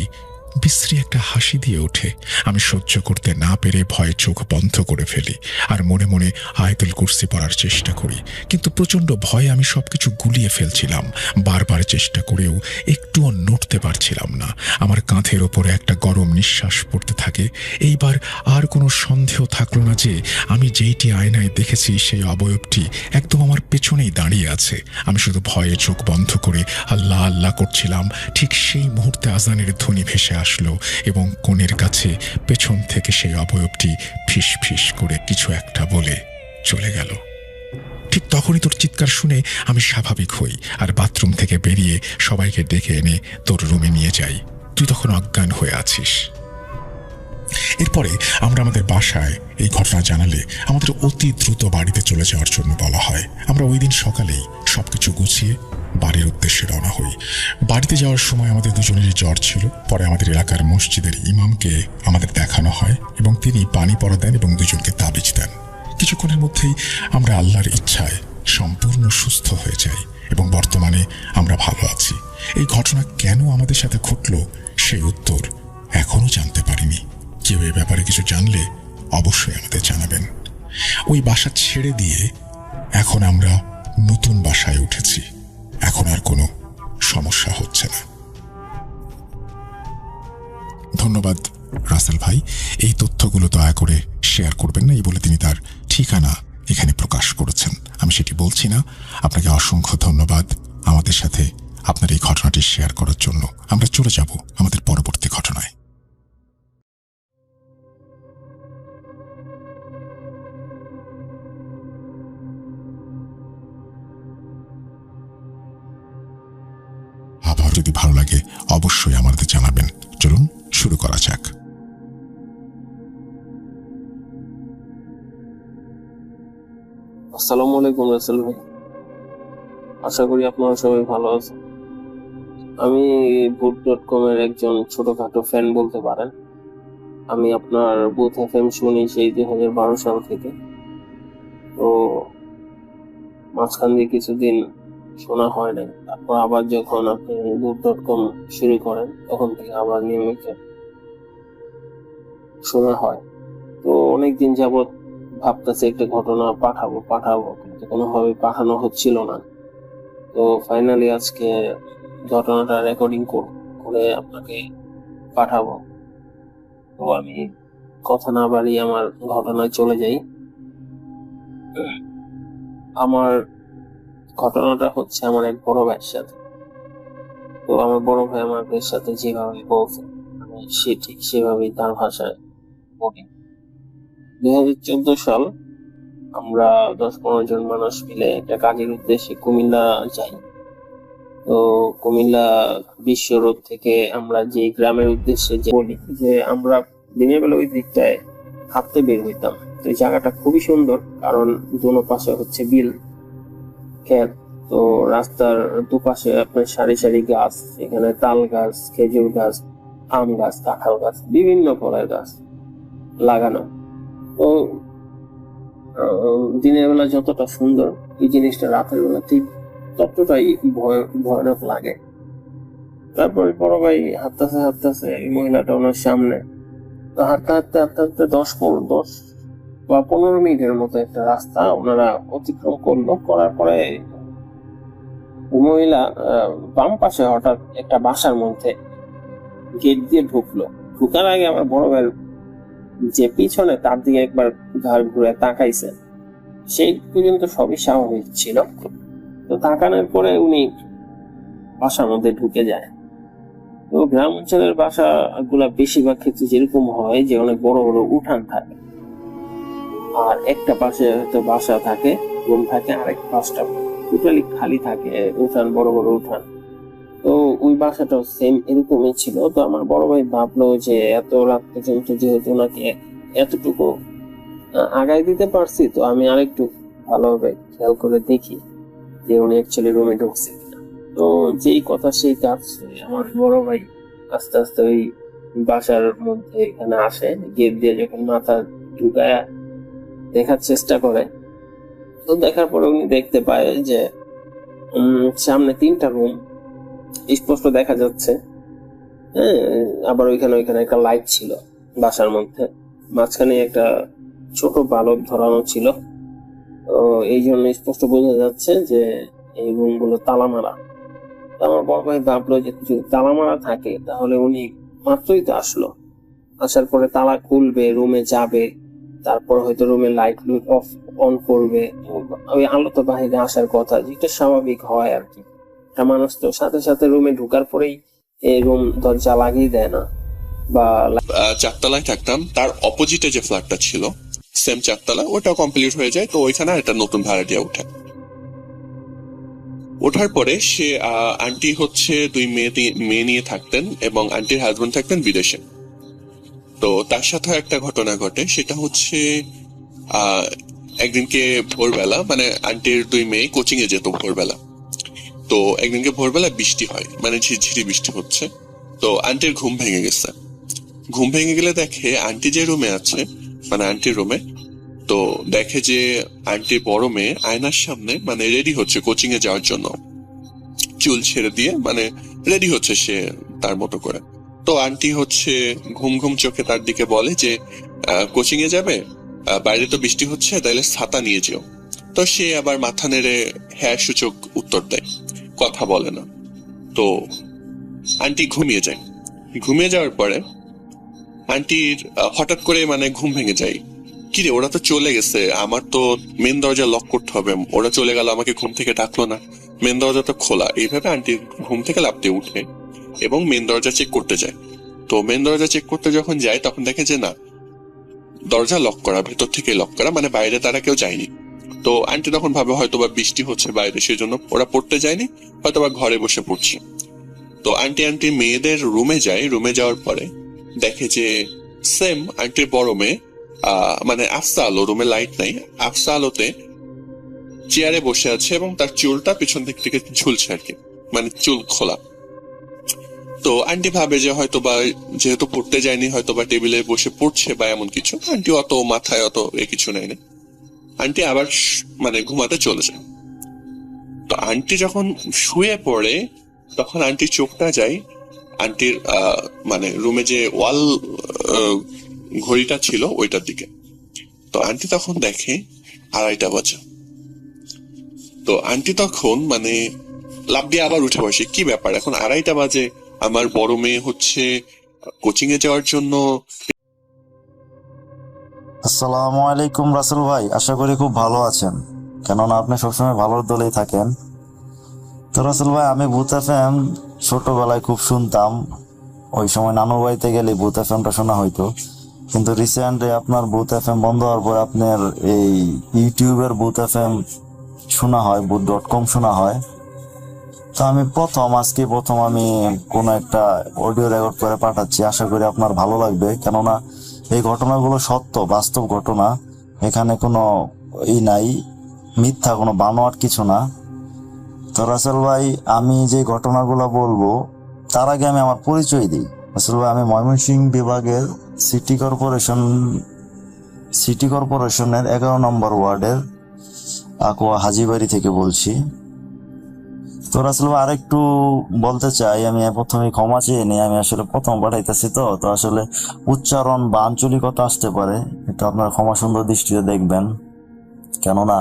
[SPEAKER 1] বিশ্রী একটা হাসি দিয়ে ওঠে। আমি সহ্য করতে না পেরে ভয়ে চোখ বন্ধ করে ফেলি আর মনে মনে আয়াতুল কুরসি পড়ার চেষ্টা করি, কিন্তু প্রচণ্ড ভয়ে আমি সবকিছু গুলিয়ে ফেলছিলাম। বারবার চেষ্টা করেও একটুও নড়তে পারছিলাম না। আমার কাঁধের ওপরে একটা গরম নিঃশ্বাস পড়তে থাকে। এইবার আর কোনো সন্দেহ থাকলো না যে আমি যেইটি আয়নায় দেখেছি সেই অবয়বটি একদম আমার পেছনেই দাঁড়িয়ে আছে। আমি শুধু ভয়ে চোখ বন্ধ করে আল্লাহ আল্লাহ করছিলাম। ঠিক সেই মুহূর্তে আজানের ধ্বনি ভেসে আসলো এবং কোণের কাছে পেছন থেকে সেই অবয়বটি ফিস ফিস করে কিছু একটা বলে চলে গেল। ঠিক তখনই তোর চিৎকার শুনে আমি স্বাভাবিক হই আর বাথরুম থেকে বেরিয়ে সবাইকে ডেকে এনে তোর রুমে নিয়ে যাই। তুই তখন অজ্ঞান হয়ে আছিস। এরপরে আমরা আমাদের বাসায় এই ঘটনা জানালে আমাদের অতি দ্রুত বাড়িতে চলে যাওয়ার জন্য বলা হয়। আমরা ওই দিন সকালেই সবকিছু গুছিয়ে বাড়ির উদ্দেশ্যে রওনা হই। বাড়িতে যাওয়ার সময় আমাদের দুজনেরই জ্বর ছিল। পরে আমাদের এলাকার মসজিদের ইমামকে আমাদের দেখানো হয় এবং তিনি পানি পড়া দেন এবং দুজনকে তাবিজ দেন। কিছুক্ষণের মধ্যেই আমরা আল্লাহর ইচ্ছায় সম্পূর্ণ সুস্থ হয়ে যাই এবং বর্তমানে আমরা ভালো আছি। এই ঘটনা কেন আমাদের সাথে ঘটল সেই উত্তর এখনো জানতে পারিনি। কেউ এ ব্যাপারে কিছু জানলে অবশ্যই আমাদের জানাবেন। ওই বাসা ছেড়ে দিয়ে এখন আমরা নতুন বাসায় উঠেছি। এখন আর কোনো সমস্যা হচ্ছে না। ধন্যবাদ রাসেল ভাই। এই তথ্যগুলো দয়া করে শেয়ার করবেন না, এই বলে তিনি তার ঠিকানা এখানে প্রকাশ করেছেন। আমি সেটি বলছি না। আপনাকে অসংখ্য ধন্যবাদ আমাদের সাথে আপনার এই ঘটনাটি শেয়ার করার জন্য। আমরা চলে যাব আমাদের পরবর্তী ঘটনায়। আবার যদি ভালো লাগে অবশ্যই আমাদের জানাবেন। চলুন শুরু করা যাক।
[SPEAKER 5] আসসালামু আলাইকুম রাসেল ভাই, আশা করি আপনারা সবাই ভালো আছেন। আমি ভূত.com এর একজন ছোটখাটো ফ্যান বলতে পারেন। আমি আপনার বুথ এফএম শুনি সেই 2012 সাল থেকে। তো মাঝখান দিয়ে কিছুদিন শোনা হয় না, তারপর আবার যখন আপনি ভূত.com শুরু করেন তখন থেকে আবার নিয়মিত শোনা হয়। তো অনেকদিন যাবৎ ভাবতেছি একটা ঘটনা পাঠাবো কিন্তু কোনোভাবে পাঠানো হচ্ছিল না। তো ফাইনালি আজকে ঘটনাটা রেকর্ডিং করে আপনাকে পাঠাবো। তো আমি কথা না বাড়িয়ে আমার ঘটনায় চলে যাই। আমার ঘটনাটা হচ্ছে আমার এক বড় ভাইয়ের সাথে। তো আমার বড় ভাই আমার ভাইয়ের সাথে যেভাবে বলছে আমি ঠিক সেভাবেই তার ভাষায় বলি। 2014 সাল আমরা 10-15 জন মানুষ মিলে একটা কাজের উদ্দেশ্যে কুমিল্লা যাই। তো কুমিল্লা বিশ্ব রোড থেকে আমরা যে গ্রামের উদ্দেশ্যে বলি যে আমরা দিনের বেলা ওই দিকটায় হাঁটতে বের হইতাম। তো এই জায়গাটা খুবই সুন্দর, কারণ দোনো পাশে হচ্ছে বিল ক্ষেত। তো রাস্তার দুপাশে আপনার সারি সারি গাছ, এখানে তাল গাছ, খেজুর গাছ, আম গাছ, কাঁঠাল গাছ, বিভিন্ন ফলের গাছ লাগানো। তো দিনের বেলা যতটা সুন্দর এই জিনিসটা রাতের বেলা ঠিক ততটাই ভয়ানক লাগে। তারপরে বড় ভাই হাঁটতেছে এই মহিলাটা ওনার সামনে। তো হাঁটতে 10 বা 15 মিনিটের মতো একটা রাস্তা ওনারা অতিক্রম করলো। করার পরে মহিলা বাম পাশে হঠাৎ একটা বাসার মধ্যে গেট দিয়ে ঢুকলো। ঢুকার আগে আমার বড় ভাই যে পিছনে তার দিকে একবার ঘাড় ঘুরে তাকাইছে, সেই পর্যন্ত সবই স্বাভাবিক ছিল। তো তাকানোর পরে উনি বাসার মধ্যে ঢুকে যায়। তো গ্রাম অঞ্চলের বাসা গুলা বেশিরভাগ ক্ষেত্রে যেরকম হয় যে অনেক বড় বড় উঠান থাকে, আর একটা পাশে হয়তো বাসা থাকে, রুম থাকে, আরেক পাশটা টোটালি খালি থাকে, উঠান, বড় বড় উঠান। তো ওই বাসাটাও সেম এরকমই ছিল। তো আমার বড় ভাই ভাবলো যে এত রাত পর্যন্ত যেহেতু ওনাকে এতটুকু আগায় দিতে পারছি, তো আমি আরেকটু ভালোভাবে খেয়াল করে দেখি যে উনি অ্যাকচুয়ালি রুমে ঢুকছে কিনা। তো যেই কথা সেই কাজ, আমার বড় ভাই আস্তে আস্তে ওই বাসার মধ্যে এখানে আসে। গেট দিয়ে যখন মাথা ঢুকায় দেখার চেষ্টা করে, তো দেখার পরে উনি দেখতে পায় যে সামনে 3টা রুম স্পষ্ট দেখা যাচ্ছে। হ্যাঁ, আবার ওইখানে একটা লাইট ছিল বাসার মধ্যে, মাঝখানে একটা ছোট বালক ধরানো ছিল। তো এই জন্য স্পষ্ট বোঝা যাচ্ছে যে এই রুম গুলো তালা মারা। আমার বড় ভাই ভাবলো যে যদি তালা মারা থাকে তাহলে উনি মাত্রই তো আসলো, আসার পরে তালা খুলবে, রুমে যাবে, তারপর হয়তো রুমে লাইট অফ অন করবে, ওই আলো তো বাহিরে আসার কথা, যেটা স্বাভাবিক হয় আর কি। একটা মানুষ তো সাথে সাথে রুমে ঢুকার পরেই এই রুম দরজা লাগিয়ে দেয় না। বা
[SPEAKER 6] 4তলায় থাকতাম, তার অপোজিটে যে ফ্ল্যাটটা ছিল সেম 4তলা, ওটা কমপ্লিট হয়ে যায়। তো ওইখানে একটা নতুন ভাড়াটিয়া ওঠার পরে সে আন্টি হচ্ছে 2 মেয়ে নিয়ে থাকতেন, এবং আন্টির হাজবেন্ড থাকতেন বিদেশে। তো তার সাথে একটা ঘটনা ঘটে, সেটা হচ্ছে একদিনকে ভোরবেলা, মানে আন্টির 2 মেয়ে কোচিং এ যেত ভোরবেলা। তো একদিনকে ভোরবেলা বৃষ্টি হয়, মানে ঝিরঝিরি বৃষ্টি হচ্ছে। তো আন্টির ঘুম ভেঙে গেছে। ঘুম ভেঙে গেলে দেখে আন্টি যে রুমে আছে, মানে আন্টির রুমে, তো দেখে যে আন্টির বড় মেয়ে আয়নার সামনে মানে রেডি হচ্ছে কোচিং এ যাওয়ার জন্য, চুল ছেড়ে দিয়ে মানে রেডি হচ্ছে সে তার মতো করে। তো আন্টি হচ্ছে ঘুম ঘুম চোখে তার দিকে বলে যে কোচিং এ যাবে, বাইরে তো বৃষ্টি হচ্ছে, তাইলে ছাতা নিয়ে যেও। তো সে আবার মাথা নেড়ে হ্যাঁ সূচক উত্তর দেয়, কথা বলে না। তো আন্টি ঘুমিয়ে যায়। ঘুমিয়ে যাওয়ার পরে আন্টির হঠাৎ করে মানে ঘুম ভেঙে যায়। কিরে, ওরা তো চলে গেছে, আমার তো মেন দরজা লক করতে হবে, ওরা চলে গেল, আমাকে ঘুম থেকে ডাকলো না, মেন দরজা তো খোলা। এইভাবে আন্টি ঘুম থেকে লাফতে উঠে এবং মেন দরজা চেক করতে যায়। তো মেন দরজা চেক করতে যখন যায় তখন দেখে যে না, দরজা লক করা, ভেতর থেকে লক করা, মানে বাইরে তারা কেউ যায়নি। তো আন্টি তখন ভাবে হয়তোবা বৃষ্টি হচ্ছে বাইরে, সেজন্য ওরা পড়তে যায়নি, হয়তোবা ঘরে বসে পড়ছে। তো আন্টি মেয়েদের রুমে যায়। রুমে যাওয়ার পরে দেখে যে সেম আন্টির বড় মেয়ে, মানে আফসা আলো, রুমে লাইট নাই, আফসা আলোতে চেয়ারে বসে আছে এবং তার চুলটা পিছন দিক থেকে ঝুলছে আর কি, মানে চুল খোলা। তো আন্টি ভাবে যে হয়তোবা যেহেতু পড়তে যায়নি, হয়তোবা টেবিলে বসে পড়ছে বা এমন কিছু। আন্টি অত মাথায় অত কিছু নেয় না। আন্টি আবার মানে ঘুমাতে চলে যায়। তো আন্টি যখন শুয়ে পড়ে তখন আন্টির চোখটা যায় আন্টির মানে রুমে যে ওয়াল ঘড়িটা ছিল ওইটার দিকে। তো আন্টি তখন দেখে 2:30 বাজে। তো আন্টি তখন মানে লাফ দিয়ে আবার উঠে বসে, কি ব্যাপার, এখন 2:30 বাজে, আমার বড় মেয়ে হচ্ছে কোচিং এ যাওয়ার জন্য।
[SPEAKER 7] আসসালামু আলাইকুম রাসেল ভাই, আশা করি খুব ভালো আছেন, কেননা আপনি সবসময় ভালোর দলেই থাকেন। তো রাসেল ভাই, আমি ভূত এফএম ছোটবেলায় খুব শুনতাম, ওই সময় নানু বাড়িতে গেলে ভূত এফএমটা শোনা হইতো। কিন্তু রিসেন্টলি আপনার বুথ এফএম বন্ধ হওয়ার পর আপনার এই ইউটিউবের বুথ এফএম শোনা হয়, বুথ.com শোনা হয়। তো আমি আজকে প্রথম আমি কোনো একটা অডিও রেকর্ড করে পাঠাচ্ছি, আশা করি আপনার ভালো লাগবে। কেননা এই ঘটনাগুলো সত্য, বাস্তব ঘটনা, এখানে কোনো নাই, মিথ্যা কোনো বানোয়াট কিছু না। তো রাসেল ভাই, আমি যে ঘটনাগুলো বলবো তার আগে আমি আমার পরিচয় দিই। রাসেল ভাই, আমি ময়মনসিংহ বিভাগের সিটি কর্পোরেশনের 11 নম্বর ওয়ার্ডের আকোয়া হাজীবাড়ি থেকে বলছি। তো রাসেল ভাই, আরেকটু বলতে চাই, আমি প্রথমে ক্ষমা চেয়ে নিই, আমি আসলে প্রথম পাঠাইতেছি, তো আসলে উচ্চারণ বা আঞ্চলিকতা আসতে পারে, এটা আপনার ক্ষমা সুন্দর দৃষ্টিতে দেখবেন। কেননা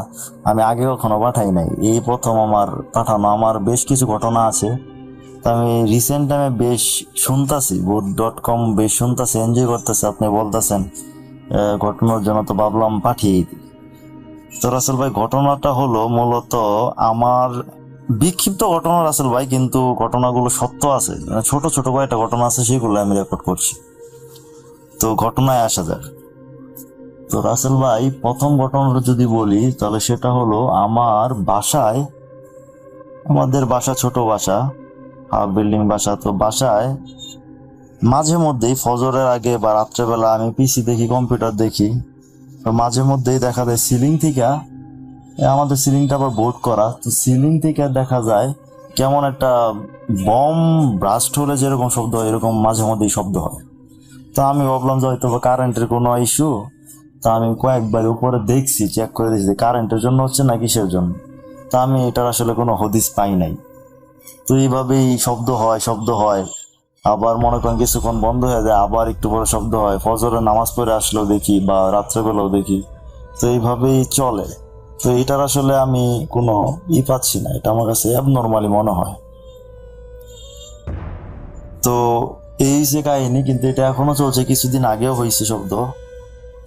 [SPEAKER 7] আমি আগে কখনো পাঠাই নাই, এই প্রথম আমার পাঠানো। আমার বেশ কিছু ঘটনা আছে, তো আমি রিসেন্ট টাইমে বেশ শুনতাছি, বুথ.com বেশ শুনতাছি, এনজয় করতেছে। আপনি বলতেছেন ঘটনার জন্য, তো ভাবলাম পাঠিয়ে দিই। তো রাসেল ভাই, ঘটনাটা হলো মূলত আমার বিক্ষিপ্ত ঘটনা রাসেল ভাই, কিন্তু ঘটনাগুলো সত্য আছে, ছোট ছোট কয়েকটা ঘটনা আছে, সেগুলো আমি রেকর্ড করছি। তো ঘটনায় আসা যাক। তো রাসেল ভাই, প্রথম ঘটনাটা যদি বলি তাহলে সেটা হলো আমার বাসায়, আমাদের বাসা ছোট বাসা, হাফ বিল্ডিং বাসা। তো বাসায় মাঝে মধ্যেই ফজরের আগে বা রাত্রেবেলা আমি পিসি দেখি, কম্পিউটার দেখি, তো মাঝে মধ্যেই দেখা যায় সিলিং থেকে, আমাদের সিলিংটা আবার বোর্ড করা, তো সিলিং থেকে দেখা যায় কেমন একটা বম ব্রাস্ট হলে যেরকম শব্দ হয়, এরকম মাঝে মধ্যেই শব্দ হয়। তো আমি ভাবলাম যে হয়তো কারেন্টের কোনো ইস্যু। তা আমি কয়েকবার উপরে দেখছি, চেক করে দেখছি কারেন্টের জন্য হচ্ছে না কিসের জন্য। তা আমি এটার আসলে কোনো হদিস পাই নাই। তো এইভাবেই শব্দ হয়, আবার মনে করেন কিছুক্ষণ বন্ধ হয়ে যায়, আবার একটু পরে শব্দ হয়, ফজরের নামাজ পড়ে আসলেও দেখি বা রাত্রেবেলাও দেখি, তো এইভাবেই চলে। তো এটার আসলে আমি কোনো পাচ্ছি না, এটা আমার কাছে অ্যাবনর্মালি মনে হয়। তো এই যে কাহিনী, কিন্তু এটা এখনো চলছে, কিছুদিন আগেও হয়েছে শব্দ,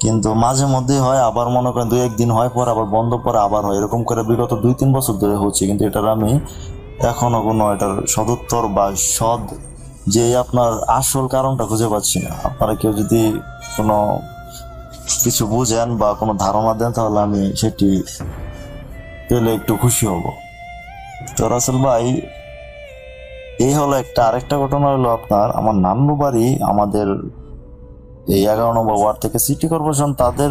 [SPEAKER 7] কিন্তু মাঝে মধ্যে হয়, আবার মনে করেন 2-1 দিন হয়, পর আবার বন্ধ, পরে আবার হয়, এরকম করে বিগত 2-3 বছর ধরে হচ্ছে। কিন্তু এটার আমি এখনো কোনো এটার সদুত্তর বা যে আপনার আসল কারণটা খুঁজে পাচ্ছি না। আপনারা কেউ যদি কোনো কিছু বুঝেন বা কোনো ধারণা দেন, তাহলে আমি সেটি পেলে একটু খুশি হব। তো রাসেল ভাই, এই হলো আরেকটা ঘটনা হলো আপনার, আমার নান্নু বাড়ি আমাদের এই 11 নম্বর ওয়ার্ড থেকে সিটি কর্পোরেশন, তাদের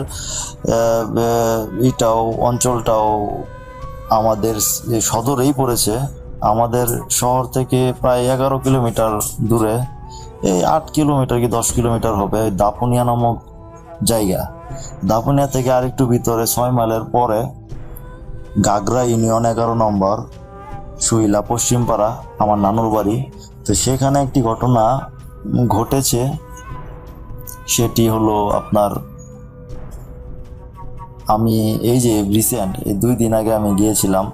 [SPEAKER 7] অঞ্চলটাও আমাদের সদরেই পড়েছে। আমাদের শহর থেকে প্রায় 11 কিলোমিটার দূরে, এই 8 কিলোমিটার কি 10 কিলোমিটার হবে, দাপুনিয়া নামক জায়গা। দাপুনিয়া থেকে আরেকটু ভিতরে 6 মাইলের পরে গাগরা ইউনিয়ন 11 নম্বর সুইলা পশ্চিমপাড়া আমার নানুর বাড়ি। তো সেখানে একটি ঘটনা ঘটেছে, সেটি হলো আপনার, আমি এই যে রিসেন্ট 2 দিন আগে আমি গিয়েছিলাম,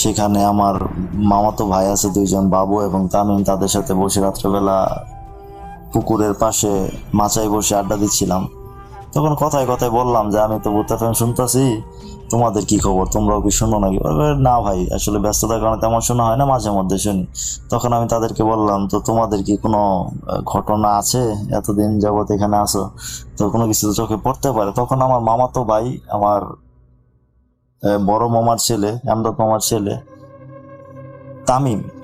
[SPEAKER 7] সেখানে আমার মামাতো ভাই আছে 2 জন, বাবু এবং তামিম, তাদের সাথে বসে রাত্রেবেলা পুকুরের পাশে মাচায় বসে আড্ডা দিচ্ছিলাম। তখন কথায় কথায় বললাম যে আমি তো বুথ এফএম শুনতেছি, তোমাদের কি খবর, তোমরাও কি শোনো নাকি? না ভাই, আসলে ব্যস্ততার কারণে তেমন শোনা হয় না, মাঝে মধ্যে শুনি। তখন আমি তাদেরকে বললাম, তো তোমাদের কি কোনো ঘটনা আছে, এতদিন যাবত এখানে আসো, তো কোনো কিছু তো চোখে পড়তে পারে। তখন আমার মামাতো ভাই, আমার বড় মামার ছেলে, আমদাদ মামার ছেলে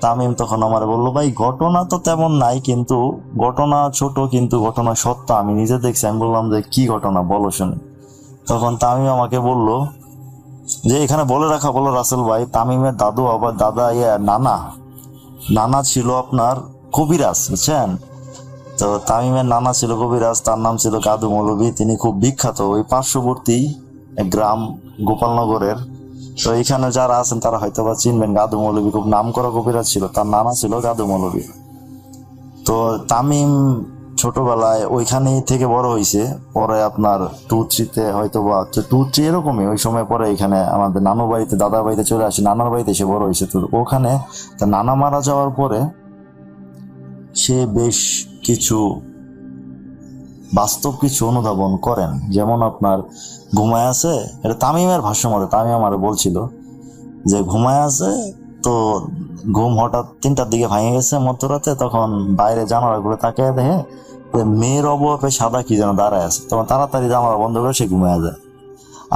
[SPEAKER 7] তামিম তখন আমার বললো, ভাই ঘটনা তো তেমন নাই, কিন্তু ঘটনা ছোট, কিন্তু ঘটনা সত্য, আমি নিজে দেখছি। আমি বললাম যে কি ঘটনা, বলো শুনি। তখন তামিম আমাকে বললো যে এখানে বলে রাখা বলো রাসেল ভাই, তামিমের দাদু আবার নানা ছিল আপনার কবিরাজ, বুঝছেন? তো তামিমের নানা ছিল কবিরাজ, তার নাম ছিল কাদু মৌলভী। তিনি খুব বিখ্যাত ওই পার্শ্ববর্তী গ্রাম গোপালনগরের। তো এখানে যারা আছেন তারা হয়তো বা চিনবেন, গাদু মৌলভী খুব নাম করা কবিরাজ ছিল, তার নানা ছিল গাদু মৌলভী। তো তামিম ছোটবেলায় ওইখানেই থেকে বড় হয়েছে, পরে আপনার 2-3 হয়তো বা 2-3 এরকমই ওই সময় পরে এখানে আমাদের নানুর বাড়িতে, দাদার বাড়িতে চলে আসে, নানার বাড়িতে এসে বড় হয়েছে। তো ওখানে তার নানা মারা যাওয়ার পরে সে বেশ কিছু বাস্তব কিছু অনুধাবন করেন, যেমন আপনার ঘুমায় আছে, এটা তামিমের ভাষ্য মতে, তামিম আমার বলছিল যে ঘুমায় আছে, তো ঘুম হঠাৎ 3টার দিকে ভেঙে গেছে মধ্যরাতে, তখন বাইরে জানালাগুলো তাকিয়ে দেখে মেয়ের অবয়বে সাদা কি যেন দাঁড়ায় আছে, তখন তাড়াতাড়ি জানালা বন্ধ করে সে ঘুমিয়ে যায়।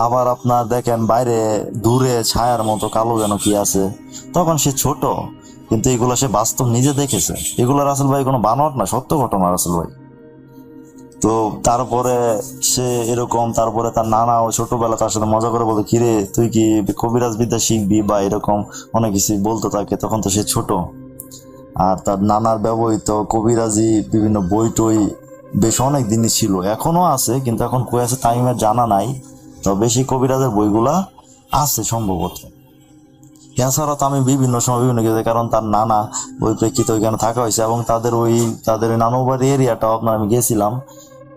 [SPEAKER 7] আবার আপনার দেখেন বাইরে দূরে ছায়ার মতো কালো যেন কি আছে, তখন সে ছোট, কিন্তু এগুলো সে বাস্তব নিজে দেখেছে। এগুলো রাসেল ভাই কোনো বানোয়াট না, সত্য ঘটনা রাসেল ভাই। তো তারপরে সে এরকম, তারপরে তার নানা ও ছোটবেলা তার সাথে মজা করে বলতো, কিরে তুই কি কবিরাজ বিদ্যা শিখবি বা এরকম অনেক কিছু বলতো তাকে, তখন তো সে ছোট। আর তার নানার ব্যবহৃত কবিরাজি বিভিন্ন বই টই বেশ অনেক দিনই ছিল, এখনো আছে, কিন্তু এখন কই আছে টাইমের জানা নাই, তবে সেই কবিরাজের বইগুলা আছে সম্ভবত। এছাড়াও তো আমি বিভিন্ন সময় বিভিন্ন কিছু, কারণ তার নানা ওই প্রেক্ষিতে ওইখানে থাকা হয়েছে, এবং তাদের ওই নানু বাড়ি এরিয়াটাও আপনার আমি গেছিলাম,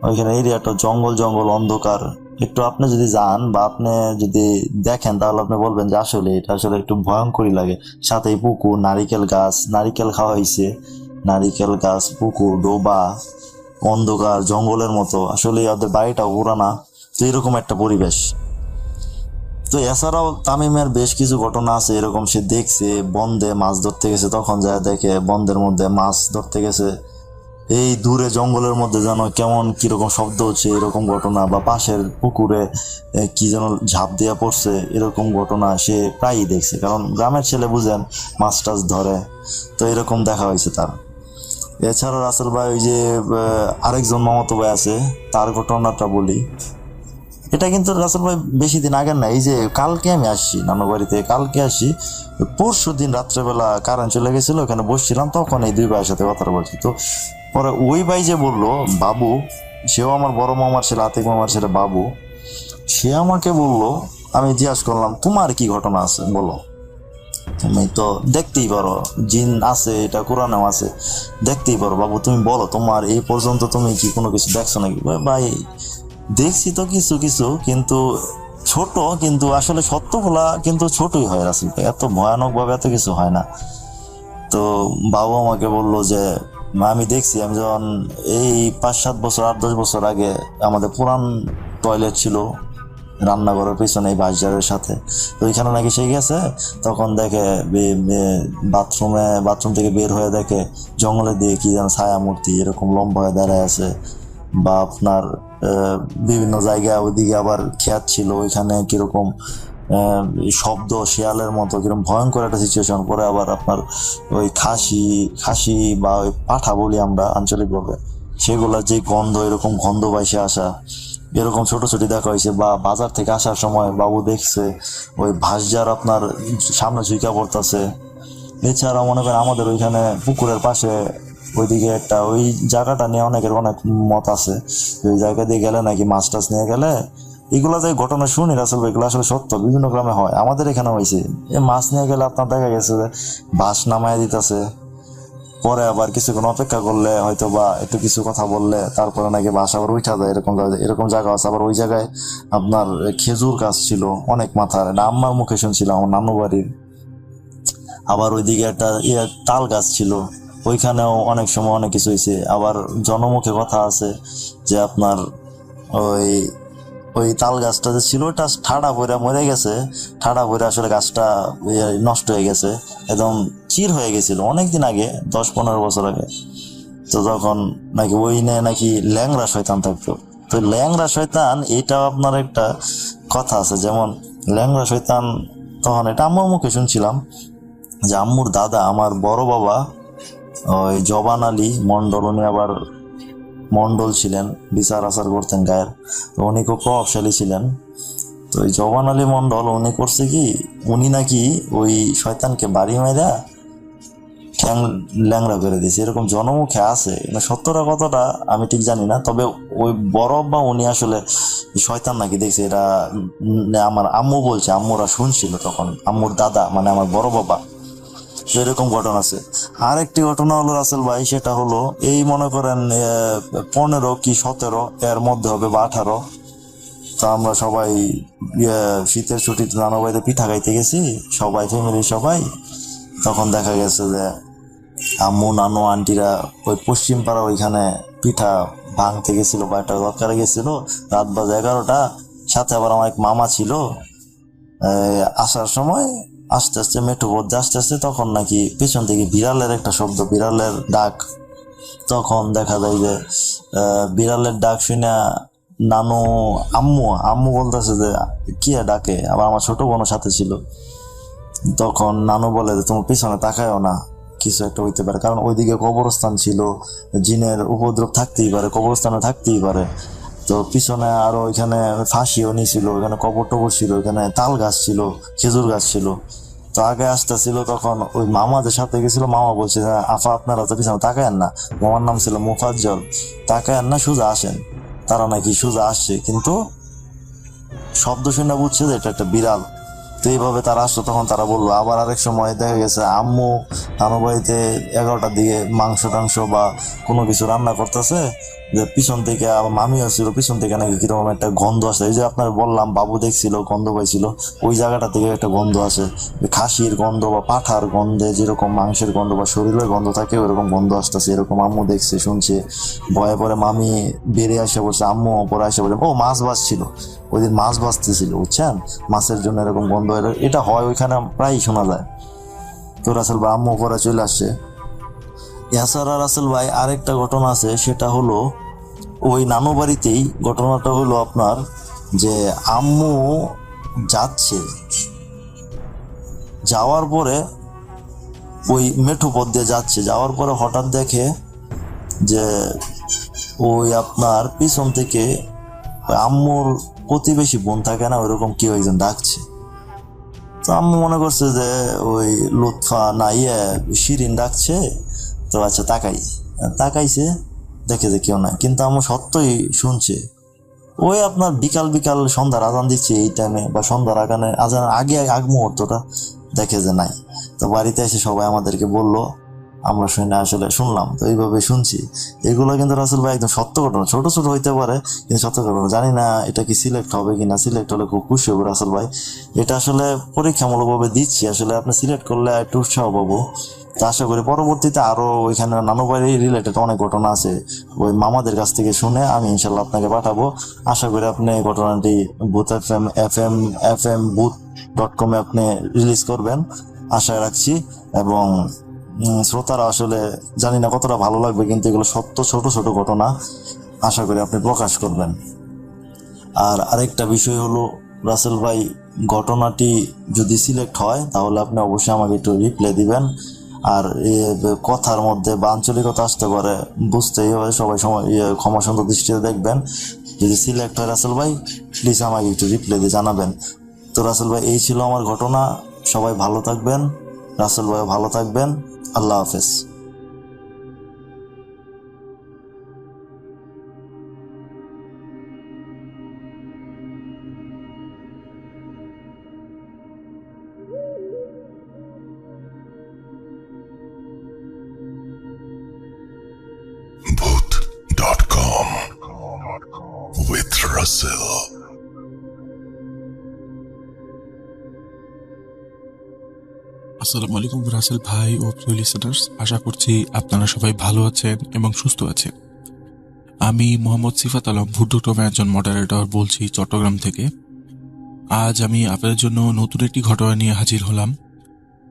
[SPEAKER 7] ওইখানে এরিয়াটা জঙ্গল জঙ্গল অন্ধকার। একটু আপনি যদি যান বা আপনি যদি দেখেন তাহলে আপনি বলবেন যে আসলে এটা আসলে একটু ভয়ঙ্করই লাগে। সাথেই পুকুর, নারিকেল গাছ, নারিকেল খাওয়া হয়েছে, নারিকেল গাছ, পুকুর, ডোবা, অন্ধকার জঙ্গলের মতো। আসলে ওদের বাড়িটাও পুরানা, তো এরকম একটা পরিবেশ। তো এছাড়াও তামিমের বেশ কিছু ঘটনা আছে এরকম, সে দেখছে বন্দে মাছ ধরতে গেছে, তখন যায় দেখে বন্দের মধ্যে মাছ ধরতে গেছে, এই দূরে জঙ্গলের মধ্যে যেন কেমন কিরকম শব্দ হচ্ছে এরকম ঘটনা, বা পাশের পুকুরে কি যেন ঝাঁপ দিয়া পড়ছে এরকম ঘটনা সে প্রায়ই দেখছে, কারণ গ্রামের ছেলে বুঝেন মাছ টাছ ধরে, তো এরকম দেখা হয়েছে তার। এছাড়া রাসেল ভাই ওই যে আরেকজন মামাতো ভাই আছে, তার ঘটনাটা বলি। এটা কিন্তু রাসেল ভাই বেশি দিন আগের না, এই যে কালকে আমি আসছি নানু বাড়িতে, কালকে আসি, পরশু দিন রাত্রেবেলা কারেন্ট চলে গেছিল, ওখানে বসছিলাম, তখন এই দুই ভাইয়ের সাথে কথা বলছি। তো পরে ওই ভাই যে বললো বাবু, সেও আমার বড় মামার ছেলে, আতিক মামার ছেলে বাবু, সে আমাকে বললো, আমি জিজ্ঞাসা করলাম তোমার কি ঘটনা আছে বলো, তুমি তো দেখতেই পারো জিন আছে, এটা কোরআনেও আছে, দেখতেই পারো বাবু, তুমি বলো তোমার এই পর্যন্ত তুমি কি কোনো কিছু দেখছো নাকি? ভাই দেখছি তো কিছু কিছু, কিন্তু ছোট, কিন্তু আসলে সত্য বলা কিন্তু ছোটই হয় রাসেল ভাই, এত ভয়ানক ভাবে এত কিছু হয় না। তো বাবু আমাকে বললো যে আমি দেখছি, আমি যখন এই 5-7 বছর 8-10 বছর আগে আমাদের পুরান টয়লেট ছিল রান্নাঘরের পিছনে এই বাসজারের সাথে, তো ওইখানে নাকি সে গেছে, তখন দেখে বাথরুম থেকে বের হয়ে দেখে জঙ্গলে দিয়ে কি যেন ছায়া মূর্তি এরকম লম্বা হয়ে দাঁড়ায় আছে, বা আপনার বিভিন্ন জায়গায় ওইদিকে আবার খেয়াত ছিল, ওইখানে কিরকম শব্দ শেয়ালের মতো কিরকম ভয়ঙ্কর একটা সিচুয়েশন। পরে আবার আপনার ওই খাসি বা ওই পাঠা বলি আমরা আঞ্চলিকভাবে, সেগুলোর যে গন্ধ, এরকম গন্ধ বাইসে আসা, এরকম ছোট ছোট দেখা হয়েছে। বা বাজার থেকে আসার সময় বাবু দেখছে ওই ভাসজার আপনার সামনে ঝুঁকা পড়তেছে। এছাড়া মনে করেন আমাদের ওইখানে পুকুরের পাশে ওইদিকে একটা, ওই জায়গাটা নিয়ে অনেকের অনেক মত আছে, ওই জায়গা দিয়ে গেলে নাকি মাছ টাছ নিয়ে গেলে, এগুলো যে ঘটনা শুনি রাসেল ভাই, এগুলো আসলে সত্য, বিভিন্ন গ্রামে হয়, আমাদের এখানে হয়েছে। মাছ নিয়ে গেলে আপনার দেখা গেছে যে বাঁশ নামায় দিতেছে, পরে আবার কিছুক্ষণ অপেক্ষা করলে হয়তো বা একটু কিছু কথা বললে তারপরে নাকি বাঁশ আবার উঠা যায়, এরকম জায়গা আছে। আবার ওই জায়গায় আপনার খেজুর গাছ ছিল অনেক মাথার, এটা আম্মার মুখে শুনছিলাম আমার নানু বাড়ির। আবার ওইদিকে একটা তাল গাছ ছিল, ওইখানেও অনেক সময় অনেক কিছু হয়েছে। আবার জনমুখে কথা আছে যে আপনার ওই তাল গাছটা যে ছিল ওটা ঠাডা পড়ে মরে গেছে, ঠাডা পড়ে আসলে গাছটা নষ্ট হয়ে গেছে, একদম চির হয়ে গেছিল অনেকদিন আগে, 10-15 বছর আগে। তো তখন নাকি ওই নিয়ে নাকি ল্যাংড়া শয়তান থাকতো। তো ল্যাংড়া শয়তান এটাও আপনার একটা কথা আছে, যেমন ল্যাংড়া শয়তান, তখন এটা আম্মুর মুখে শুনছিলাম যে আম্মুর দাদা আমার বড় বাবা ওই জবান আলী মন্ডল, উনি আবার মন্ডল ছিলেন, বিচার আচার করতেন গায়ের, তো উনি খুব প্রভাবশালী ছিলেন। তো ওই জবান আলী মন্ডল উনি করছে কি, উনি নাকি ওই শয়তানকে বাড়ি মাইরা ঠ্যাং ল্যাংড়া করে দিয়েছে, এরকম জনমুখে আছে। সত্যটা কতটা আমি ঠিক জানি না, তবে ওই বড় বা উনি আসলে শয়তান নাকি দেখছে, এটা আমার আম্মু বলছে, আম্মুরা শুনছিল তখন, আম্মুর দাদা মানে আমার বড় বাবা। এরকম ঘটনা আছে। আর একটি ঘটনা হলো রাসেল ভাই, সেটা হলো এই মনে করেন 15 কি 17 এর মধ্যে হবে বা 18, তো আমরা সবাই শীতের ছুটিতে নানু বাড়িতে পিঠা খাইতে গেছি সবাই, ফ্যামিলি সবাই। তখন দেখা গেছে যে আম্মু নানু আন্টিরা ওই পশ্চিম পাড়া ওইখানে পিঠা ভাঙতে গেছিল বা একটা দরকারে গেছিল, রাত বাজে 11টা, সাথে আবার আমার এক মামা ছিল। আসার সময় আস্তে আস্তে মেঠো পথে আস্তে আস্তে তখন নাকি পেছন থেকে বিড়ালের একটা শব্দ, বিড়ালের ডাক, তখন দেখা যায় যে বিড়ালের ডাক শুনে নানু আম্মু আম্মু বলতেছে যে কি ডাকে, আবার আমার ছোট বোনের সাথে ছিল। তখন নানু বলে যে তোমার পিছনে তাকায়ও না, কিছু একটা হইতে পারে, কারণ ওইদিকে কবরস্থান ছিল, জিনের উপদ্রব থাকতেই পারে, কবরস্থানে থাকতেই পারে। তো পিছনে আরো ওইখানে ফাঁসিও নিয়েছিল, ওইখানে কবর টবর ছিল, ওইখানে তাল গাছ ছিল, খেজুর গাছ ছিল। তো আগে আসতেছিল, তখন ওই মামাদের সাথে গেছিল, মামা বলছে আফা আপনারা তো পিছনে তাকায়েন না, মামার নাম ছিল মুফাজ্জল, তাকায়েন না, সোজা আসেন। তারা নাকি সোজা আসছে, কিন্তু শব্দ শুনে বুঝছে যে এটা একটা বিড়াল। তো এইভাবে তারা আসলো, তখন তারা বললো। আবার আরেক সময় দেখা গেছে আম্মু নানু বাড়িতে 11টার দিকে মাংস টাংস বা কোনো কিছু রান্না করতেছে, যে পিছন থেকে আবার মামিও ছিল, পিছন থেকে নাকি কিরকম একটা গন্ধ আসে। এই যে আপনার বললাম বাবু দেখছিল, গন্ধ পাইছিল, ওই জায়গাটা থেকে একটা গন্ধ আসে, খাসির গন্ধ বা পাঠার গন্ধে যেরকম মাংসের গন্ধ বা শরীরের গন্ধ থাকে, ওইরকম গন্ধ আসতেছে। এরকম আম্মু দেখছে, শুনছে, ভয়ে পরে মামি বেরিয়ে আসে বলছে, আম্মু পরে আসে বলে ও মাছ ভাজছিল, ওই দিন মাছ ভাজতেছিল, বুঝছেন, মাছের জন্য এরকম গন্ধ। এটা হয় ওইখানে প্রায়ই শোনা যায়। তো রাসেল ভাই আম্মু পরে চলে আসছে। এছাড়া রাসেল ভাই আরেকটা ঘটনা আছে, সেটা হলো ওই নানু বাড়িতেই। ঘটনাটা হলো আপনার যে আম্মু যাচ্ছে, যাওয়ার পরে ওই মেঠো পথ দিয়ে যাচ্ছে, যাওয়ার পরে হঠাৎ দেখে যে ওই আপনার পিছন থেকে আম্মুর প্রতিবেশী বোন থাকে না, ওইরকম কেউ একজন ডাকছে। তো আম্মু মনে করছে যে ওই লুৎফা না শিরিন ডাকছে, তো আচ্ছা তাকাইছে, দেখে যে কেউ নাই, কিন্তু আম্মু সত্যই শুনছে। ওই আপনার বিকাল বিকাল সন্ধ্যার আজান দিচ্ছে এই টাইমে, বা সন্ধ্যার আজানের আগে আগ মুহূর্তটা, দেখে যে নাই। তো বাড়িতে এসে সবাই আমাদেরকে বললো, আমরা শুনে আসলে শুনলাম। তো এইভাবে শুনছি। এগুলো কিন্তু রাসেল ভাই একদম সত্য ঘটনা, ছোট ছোট হইতে পারে কিন্তু সত্য ঘটনা। জানি না এটা কি সিলেক্ট হবে কিনা, সিলেক্ট হলে খুব খুশি হবো রাসেল ভাই। এটা আসলে পরীক্ষামূলকভাবে দিচ্ছি, আসলে আপনি সিলেক্ট করলে একটু উৎসাহ পাবো। তো আশা করি পরবর্তীতে আরো ওইখানে নানু বাড়ি রিলেটেড অনেক ঘটনা আছে, ওই মামাদের কাছ থেকে শুনে আমি ইনশাল্লাহ আপনাকে পাঠাবো। আশা করি আপনি এই ঘটনাটি বুথ FM বুথ.com আপনি রিলিজ করবেন, আশা রাখছি। এবং শ্রোতারা আসলে জানি না কতটা ভালো লাগবে, কিন্তু এগুলো সত্য ছোট ছোট ঘটনা, আশা করি আপনি প্রকাশ করবেন। আর আরেকটা বিষয় হলো রাসেল ভাই, ঘটনাটি যদি সিলেক্ট হয় তাহলে আপনি অবশ্যই আমাকে একটু রিপ্লাই দিবেন। আর কথার মধ্যে বা আঞ্চলিকতা আসতে পারে, বুঝতেই হবে, সবাই সময় ক্ষমা সুন্দর দৃষ্টিতে দেখবেন। যদি সিলেক্ট হয় রাসেল ভাই, প্লিজ আমাকে একটু রিপ্লাই দিয়ে জানাবেন। তো রাসেল ভাই এই ছিল আমার ঘটনা। সবাই ভালো থাকবেন, রাসেল ভাই ভালো থাকবেন। আল্লাহ হাফেজ।
[SPEAKER 4] Booth.com with Russell.
[SPEAKER 8] আসসালামু আলাইকুম রাসেল ভাই ও প্রিয় লিসেনার্স, আশা করছি আপনারা সবাই ভালো আছেন এবং সুস্থ আছেন। আমি মোহাম্মদ সিফাত আলম, ভুট্টোটোমে একজন মডারেটর বলছি, চট্টগ্রাম থেকে। আজ আমি আপনাদের জন্য নতুন একটি ঘটনা নিয়ে হাজির হলাম।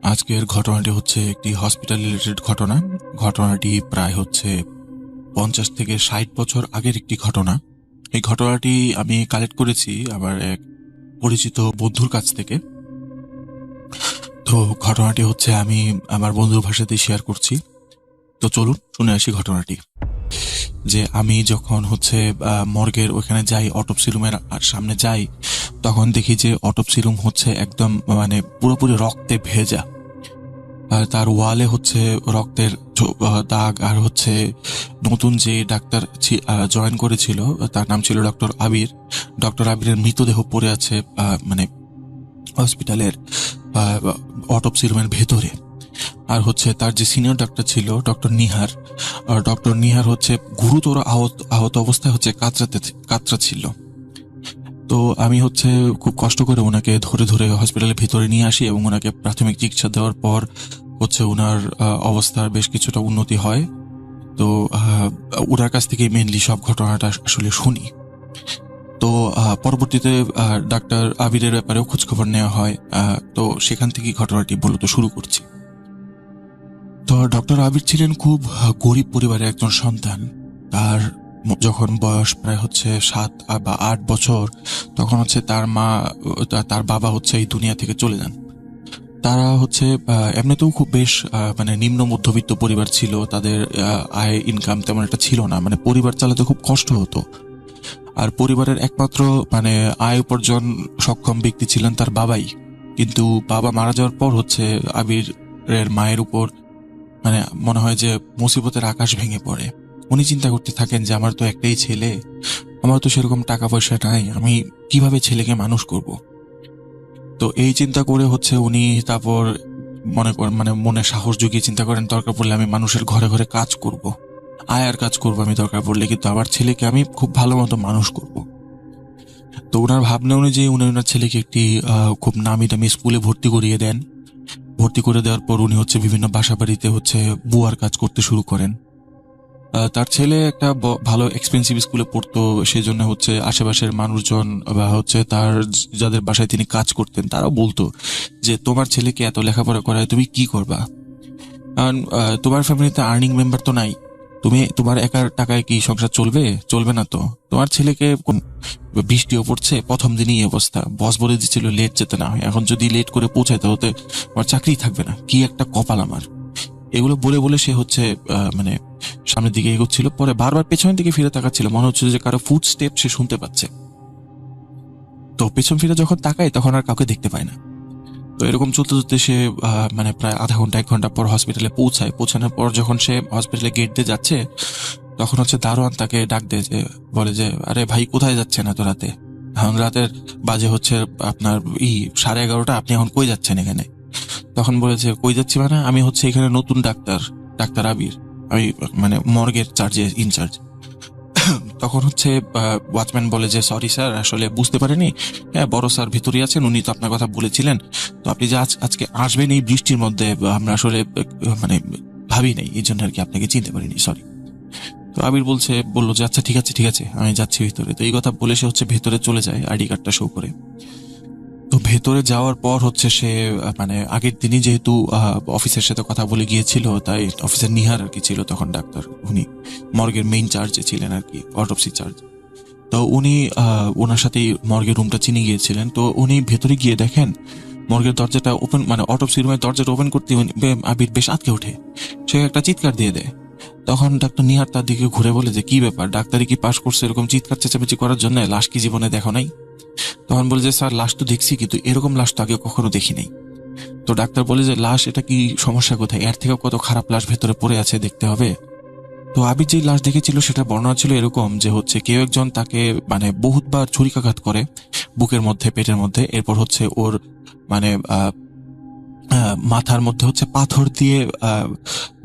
[SPEAKER 8] আজকের ঘটনাটি হচ্ছে একটি হসপিটাল রিলেটেড ঘটনা। ঘটনাটি প্রায় হচ্ছে 50 থেকে 60 বছর আগের একটি ঘটনা। এই ঘটনাটি আমি কালেক্ট করেছি আমার এক পরিচিত বন্ধুর কাছ থেকে। তো ঘটনাটি হচ্ছে আমি আমার বন্ধুর ভাষাতে শেয়ার করছি। তো চলুন শুনে আসি ঘটনাটি। যে আমি যখন হচ্ছে মর্গের ওখানে যাই, অটোপসি রুমের সামনে যাই, তখন দেখি যে অটোপসি রুম হচ্ছে একদম মানে পুরোপুরি রক্তে ভেজা। তার ওয়ালে হচ্ছে রক্তের দাগ। আর হচ্ছে নতুন যে ডাক্তার জয়েন করেছিল, তার নাম ছিল ডক্টর আবির। ডক্টর আবিরের মৃতদেহ পড়ে আছে মানে হসপিটালের অটোপসি রুমের ভেতরে। আর হচ্ছে তার যে সিনিয়র ডাক্তার ছিল ডক্টর নিহার, ডক্টর নিহার হচ্ছে গুরুতর আহত অবস্থায় হচ্ছে কাতরা ছিল। তো আমি হচ্ছে খুব কষ্ট করে ওনাকে ধরে ধরে হসপিটালের ভিতরে নিয়ে আসি এবং ওনাকে প্রাথমিক চিকিৎসা দেওয়ার পর হচ্ছে ওনার অবস্থার বেশ কিছুটা উন্নতি হয়। তো ওনার কাছ থেকে মেনলি সব ঘটনাটা আসলে শুনি। তো পরবর্তীতে ডাক্তার আবিরের ব্যাপারেও খোঁজখবর নেওয়া হয়। তো সেখান থেকে ঘটনাটি মূলত শুরু করছি। তো ডক্টর আবির ছিলেন খুব গরিব পরিবারের একজন সন্তান। তার যখন বয়স প্রায় হচ্ছে 7 বা 8 বছর, তখন হচ্ছে তার মা, তার বাবা হচ্ছে এই দুনিয়া থেকে চলে যান। তারা হচ্ছে এমনিতেও খুব বেশ মানে নিম্ন মধ্যবিত্ত পরিবার ছিল। তাদের আয় ইনকাম তেমন একটা ছিল না, মানে পরিবার চালাতে খুব কষ্ট হতো। আর পরিবারের একমাত্র মানে আয় উপার্জন সক্ষম ব্যক্তি ছিলেন তার বাবাই। কিন্তু বাবা মারা যাওয়ার পর হচ্ছে আবিরের মায়ের উপর মানে মনে হয় যে মুসিবতের আকাশ ভেঙে পড়ে। উনি চিন্তা করতে থাকেন যে আমার তো একটাই ছেলে, আমার তো সেরকম টাকা পয়সা নাই, আমি কিভাবে ছেলেকে মানুষ করব। তো এই চিন্তা করে হচ্ছে উনি তারপর মনে সাহস জুগিয়ে চিন্তা করেন, দরকার পড়লে আমি মানুষের ঘরে ঘরে কাজ করব, আয়ার কাজ করব আমি দরকার পড়লে, কিন্তু আমার ছেলেকে আমি খুব ভালো মতো মানুষ করব। তো ওনার ভাবনা অনুযায়ী উনি ওনার ছেলেকে একটি খুব নামি দামি স্কুলে ভর্তি করিয়ে দেন। ভর্তি করে দেওয়ার পর উনি হচ্ছে বিভিন্ন বাসা বাড়িতে হচ্ছে বুয়ার কাজ করতে শুরু করেন। তার ছেলে একটা ভালো এক্সপেন্সিভ স্কুলে পড়তো, সেই জন্য হচ্ছে আশেপাশের মানুষজন বা হচ্ছে তার যাদের বাসায় তিনি কাজ করতেন তারাও বলতো যে তোমার ছেলেকে এত লেখাপড়া করায় তুমি কি করবা, কারণ তোমার ফ্যামিলিতে আর্নিং মেম্বার তো নাই, তোমার একার টাকায় কি সংসার চলবে না। তো তোমার ছেলেকে বৃষ্টিও পড়ছে, প্রথম দিনই এই অবস্থা, বস বলে দিচ্ছিল লেট যেতে না হয়, এখন যদি লেট করে পৌঁছায় তাহলে আমার চাকরি থাকবে না, কি একটা কপাল আমার। এগুলো বলে বলে সে হচ্ছে মানে সামনের দিকে এগোচ্ছিল। পরে বারবার পেছনের দিকে ফিরে তাকাচ্ছিল, মনে হচ্ছে যে কারো ফুট স্টেপ সে শুনতে পাচ্ছে। তো পেছন ফিরে যখন তাকায় তখন আর কাউকে দেখতে পায় না। তো এরকম চলতে চলতে সে মানে প্রায় আধা ঘন্টা 1 ঘন্টা পর হসপিটালে পৌঁছানোর পর যখন সে হসপিটালে গেট দিয়ে যাচ্ছে, তখন হচ্ছে দারোয়ান তাকে ডাক দেয়, যে বলে যে আরে ভাই কোথায় যাচ্ছেন এত রাতে, এখন রাতের বাজে হচ্ছে আপনার 11:30, আপনি এখন কই যাচ্ছেন এখানে। তখন বলেছে কই যাচ্ছি মানে আমি হচ্ছে এখানে নতুন ডাক্তার আবির, আমি মানে মর্গের ইনচার্জ। তখন হচ্ছে ওয়াচম্যান বলে যে সরি স্যার, আসলে বুঝতে পারেনি, হ্যাঁ বড় স্যার ভিতরে আছেন, উনি তো আপনার কথা বলেছিলেন, তো আপনি যে আজকে আসবেন এই বৃষ্টির মধ্যে আমরা আসলে মানে ভাবি নাই, এই জন্য আর কি আপনাকে চিনতে পারিনি, সরি। তো আবির বললো যে আচ্ছা ঠিক আছে আমি যাচ্ছি ভিতরে। তো এই কথা বলে সে হচ্ছে ভেতরে চলে যায় আইডি কার্ডটা শো করে। তো ভেতরে যাওয়ার পর হচ্ছে সে মানে আগের দিনই যেহেতু অফিসের সাথে কথা বলে গিয়েছিল, তাই অফিসের নিহার আর কি ছিল তখন ডাক্তার, উনি মর্গের মেইন চার্জে ছিলেন আর কি, অটোপসি চার্জ। তো উনি ওনার সাথে মর্গের রুমটা চিনে গিয়েছিলেন। তো উনি ভেতরে গিয়ে দেখেন মর্গের দরজাটা ওপেন, মানে অটোপসি রুমের দরজাটা ওপেন করতে আবির বেশ আটকে ওঠে, সে একটা চিৎকার দিয়ে দেয়। তখন ডাক্তার নিহার তার দিকে ঘুরে বলে যে কি ব্যাপার, ডাক্তারি কি পাশ করছে এরকম চিৎকার চেঁচামেচি করার জন্য, লাশ কি জীবনে দেখো নাই? তখন বলে যে স্যার লাশ তো দেখছি, কিন্তু এরকম লাশ তো আগে কখনো দেখি নাই। তো ডাক্তার বলে যে লাশ, এটা কি সমস্যা কোথায়, এর থেকে কত খারাপ লাশ ভেতরে পড়ে আছে দেখতে হবে। তো আবির যে লাশ দেখেছিল সেটা বর্ণনা ছিল এরকম যে হচ্ছে কেউ একজন তাকে মানে বহুতবার ছুরিকাঘাত করে বুকের মধ্যে, পেটের মধ্যে, এরপর হচ্ছে ওর মানে মাথার মধ্যে হচ্ছে পাথর দিয়ে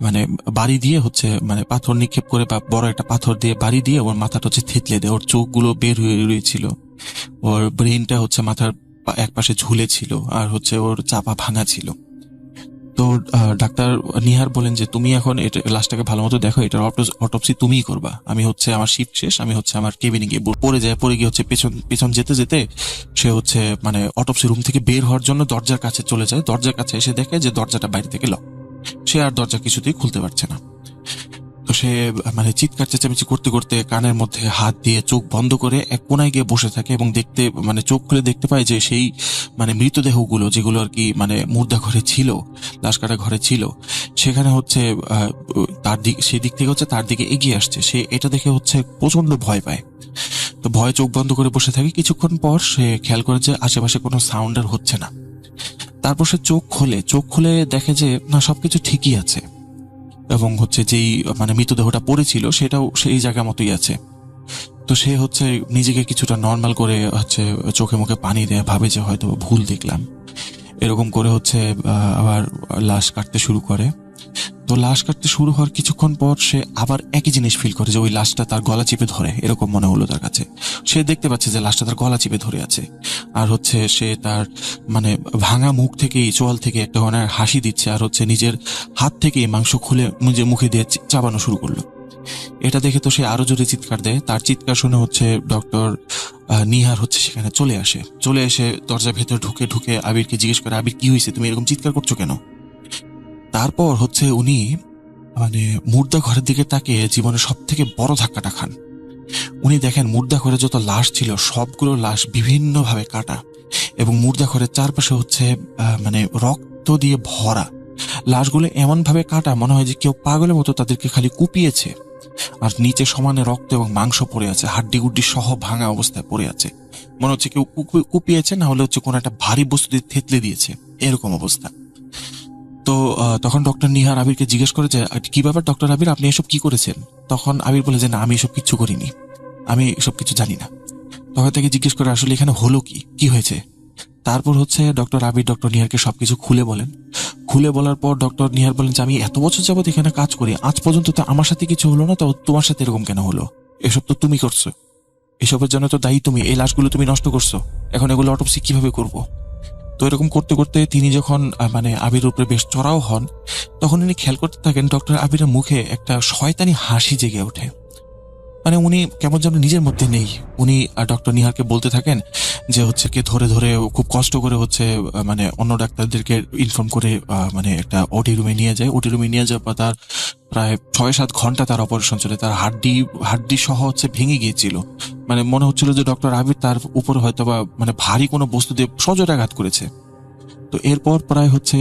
[SPEAKER 8] মানে বাড়ি দিয়ে হচ্ছে মানে পাথর নিক্ষেপ করে বা বড় একটা পাথর দিয়ে বাড়ি দিয়ে ওর মাথাটা হচ্ছে থেতলে দেয়, ওর চোখগুলো বের হয়ে রয়েছিল, ওর ব্রেনটা হচ্ছে মাথার এক পাশে ঝুলে ছিল, আর হচ্ছে ওর চাপা ভাঙা ছিল। তো ডাক্তার নিহার বলেন যে তুমি এখন এটা লাশটাকে ভালো মতো দেখো, এটার অটোপসি তুমিই করবা, আমি হচ্ছে আমার শিফট শেষ, আমি হচ্ছে আমার কেবিনে গিয়ে পড়ে গিয়ে হচ্ছে পেছন যেতে যেতে সে হচ্ছে মানে অটোপসি রুম থেকে বের হওয়ার জন্য দরজার কাছে চলে যায়। দরজার কাছে এসে দেখে যে দরজাটা বাইরে থেকে লক, সে আর দরজা কিছুতেই খুলতে পারছে না। তো সে মানে চিৎকার চেঁচামেচি করতে করতে কানের মধ্যে হাত দিয়ে চোখ বন্ধ করে এক কোনায় গিয়ে বসে থাকে, এবং দেখতে মানে চোখ খুলে দেখতে পায় যে সেই মানে মৃতদেহগুলো যেগুলো আর কি মানে মুর্দা ঘরে ছিল, লাশ কাটা ঘরে ছিল, সেখানে হচ্ছে সেই দিক থেকে হচ্ছে তার দিকে এগিয়ে আসছে। সে এটা দেখে হচ্ছে প্রচন্ড ভয় পায়। তো ভয়ে চোখ বন্ধ করে বসে থাকে। কিছুক্ষণ পর সে খেয়াল করে যে আশেপাশে কোনো সাউন্ড আর হচ্ছে না। তারপর সে চোখ খুলে দেখে যে না, সবকিছু ঠিকই আছে, এবং হচ্ছে যেই মানে মৃতদেহটা পড়েছিল সেটাও সেই জায়গা মতোই আছে। তো সে হচ্ছে নিজেকে কিছুটা নর্মাল করে হচ্ছে চোখে মুখে পানি দেয়, ভাবে যে হয়তো ভুল দেখলাম, এরকম করে হচ্ছে আবার লাশ কাটতে শুরু করে। তো লাশ কাটতে শুরু হওয়ার কিছুক্ষণ পর সে আবার একই জিনিস ফিল করে যে ওই লাশটা তার গলা চিপে ধরে, এরকম মনে হলো তার কাছে। সে দেখতে পাচ্ছে যে লাশটা তার গলা চিপে ধরে আছে, আর হচ্ছে সে তার মানে ভাঙা মুখ থেকেই চোয়াল থেকে একটা ধরনের হাসি দিচ্ছে, আর হচ্ছে নিজের হাত থেকে মাংস খুলে নিজের মুখে দিয়ে চাবানো শুরু করলো। এটা দেখে তো সে আরো জোরে চিৎকার দেয়। তার চিৎকার শুনে হচ্ছে ডক্টর নিহার হচ্ছে সেখানে চলে এসে দরজার ভেতর ঢুকে আবিরকে জিজ্ঞেস করে, আবির কি হয়েছে, তুমি এরকম চিৎকার করছো কেন? তারপর হচ্ছে উনি মানে মুর্দা ঘরের দিকে তাকিয়ে জীবনের সব থেকে বড় ধাক্কাটা খান। উনি দেখেন মুর্দা ঘরে যত লাশ ছিল সবগুলো লাশ বিভিন্নভাবে কাটা, এবং মুর্দা ঘরের চারপাশে হচ্ছে মানে রক্ত দিয়ে ভরা। লাশগুলো এমন ভাবে কাটা মনে হয় যে কেউ পাগলের মতো তাদেরকে খালি কুপিয়েছে, আর নিচে সমানে রক্ত এবং মাংস পড়ে আছে, হাড্ডি গুড্ডি সহ ভাঙা অবস্থায় পড়ে আছে। মনে হচ্ছে কেউ কুপিয়েছে, না হলে হচ্ছে কোনো একটা ভারী বস্তু দিয়ে থেতলে দিয়েছে, এরকম অবস্থা। তো তখন ডক্টর নিহার আবিরকে জিজ্ঞেস করে যে কি ব্যাপার ডক্টর আবির, আপনি এসব কি করেছেন? তখন আবির বলে যে না, আমি এসব কিচ্ছু করিনি, আমি এসব কিছু জানি না। তখন তাকে জিজ্ঞেস করে আসলে এখানে হলো কি হয়েছে। তারপর হচ্ছে ডক্টর আবির ডক্টর নিহারকে সবকিছু খুলে বলেন। খুলে বলার পর ডক্টর নিহার বলেন যে আমি এত বছর যাবত এখানে কাজ করি, আজ পর্যন্ত তো আমার সাথে কিছু হলো না, তো তোমার সাথে এরকম কেন হলো? এসব তো তুমি করছো, এসবের জন্য তো দায়ী তুমি, এই লাশগুলো তুমি নষ্ট করছো, এখন এগুলো অটোপসি কিভাবে করবো? তো এরকম করতে করতে তিনি যখন মানে আবির উপরে বেশ চড়াও হন, তখন উনি খেয়াল করতে থাকেন ডক্টর আবিরের মুখে একটা শয়তানি হাসি জেগে ওঠে। মানে উনি কেমন যেন নিজের মধ্যে নেই। উনি ডক্টর নিহারকে বলতে থাকেন যে হচ্ছে কি ধরে ধরে খুব কষ্ট করে হচ্ছে মানে অন্য ডাক্তারদেরকে ইনফর্ম করে মানে একটা ওটি রুমে নিয়ে যায়। ওটি রুমে নিয়ে যাওয়ার পর তার প্রায় 6-7 ঘন্টা তার অপারেশন চলে। তার হাড্ডি সহ হচ্ছে ভেঙে গিয়েছিল। মানে মনে হচ্ছিল যে ডক্টর আবির তার উপর হয়তো বা মানে ভারী কোনো বস্তু দিয়ে সজোরে আঘাত করেছে। তো এরপর প্রায় হচ্ছে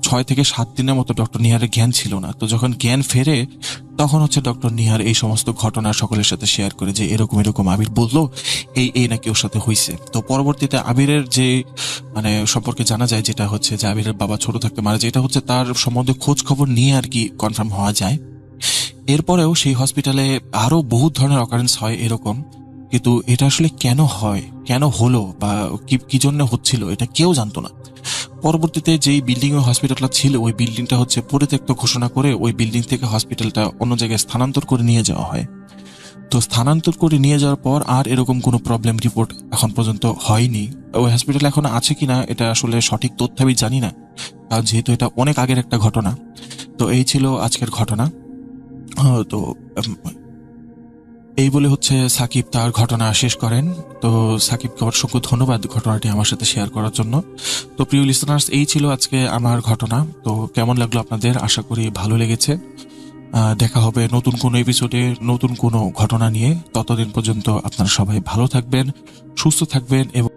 [SPEAKER 8] 6 থেকে 7 দিনের মতো ডক্টর নিহারের জ্ঞান ছিল না। তো যখন জ্ঞান ফেরে তখন হচ্ছে ডক্টর নিহার এই সমস্ত ঘটনা সকলের সাথে শেয়ার করে যে এরকম এরকম আবির বললো, এই নাকি ওর সাথে হয়েছে। তো পরবর্তীতে আবিরের যে মানে সম্পর্কে জানা যায়, যেটা হচ্ছে যে আবিরের বাবা ছোট থাকতে মারা যায়, এটা হচ্ছে তার সম্বন্ধে খোঁজ খবর নিয়ে আর কি কনফার্ম হওয়া যায়। এরপরেও সেই হসপিটালে আরো বহুত ধরনের অকারেন্স হয় এরকম, কিন্তু এটা আসলে কেন হয়, কেন হলো বা কি জন্য হচ্ছিল, এটা কেউ জানতো না। পরবর্তীতে যেই বিল্ডিং এ হসপিটালটা ছিল, ওই বিল্ডিংটা হচ্ছে পরিত্যক্ত ঘোষণা করে ওই বিল্ডিং থেকে হসপিটালটা অন্য জায়গায় স্থানান্তর করে নিয়ে যাওয়া হয়। তো স্থানান্তর করে নিয়ে যাওয়ার পর আর এরকম কোনো প্রবলেম রিপোর্ট এখন পর্যন্ত হয়নি। ওই হসপিটাল এখন আছে কিনা এটা আসলে সঠিক তথ্য আমি জানি না, কারণ যেহেতু এটা অনেক আগের একটা ঘটনা। তো এই ছিল আজকের ঘটনা। তো এই বলে হচ্ছে সাকিব তার ঘটনা শেষ করেন। তো সাকিবকে অসংখ্য ধন্যবাদ ঘটনাটি আমার সাথে শেয়ার করার জন্য। তো প্রিয় লিসনার্স, এই ছিল আজকে আমার ঘটনা। তো কেমন লাগলো আপনাদের? আশা করি ভালো লেগেছে। দেখা হবে নতুন কোনো এপিসোডে নতুন কোনো ঘটনা নিয়ে। ততদিন পর্যন্ত আপনারা সবাই ভালো থাকবেন, সুস্থ থাকবেন এবং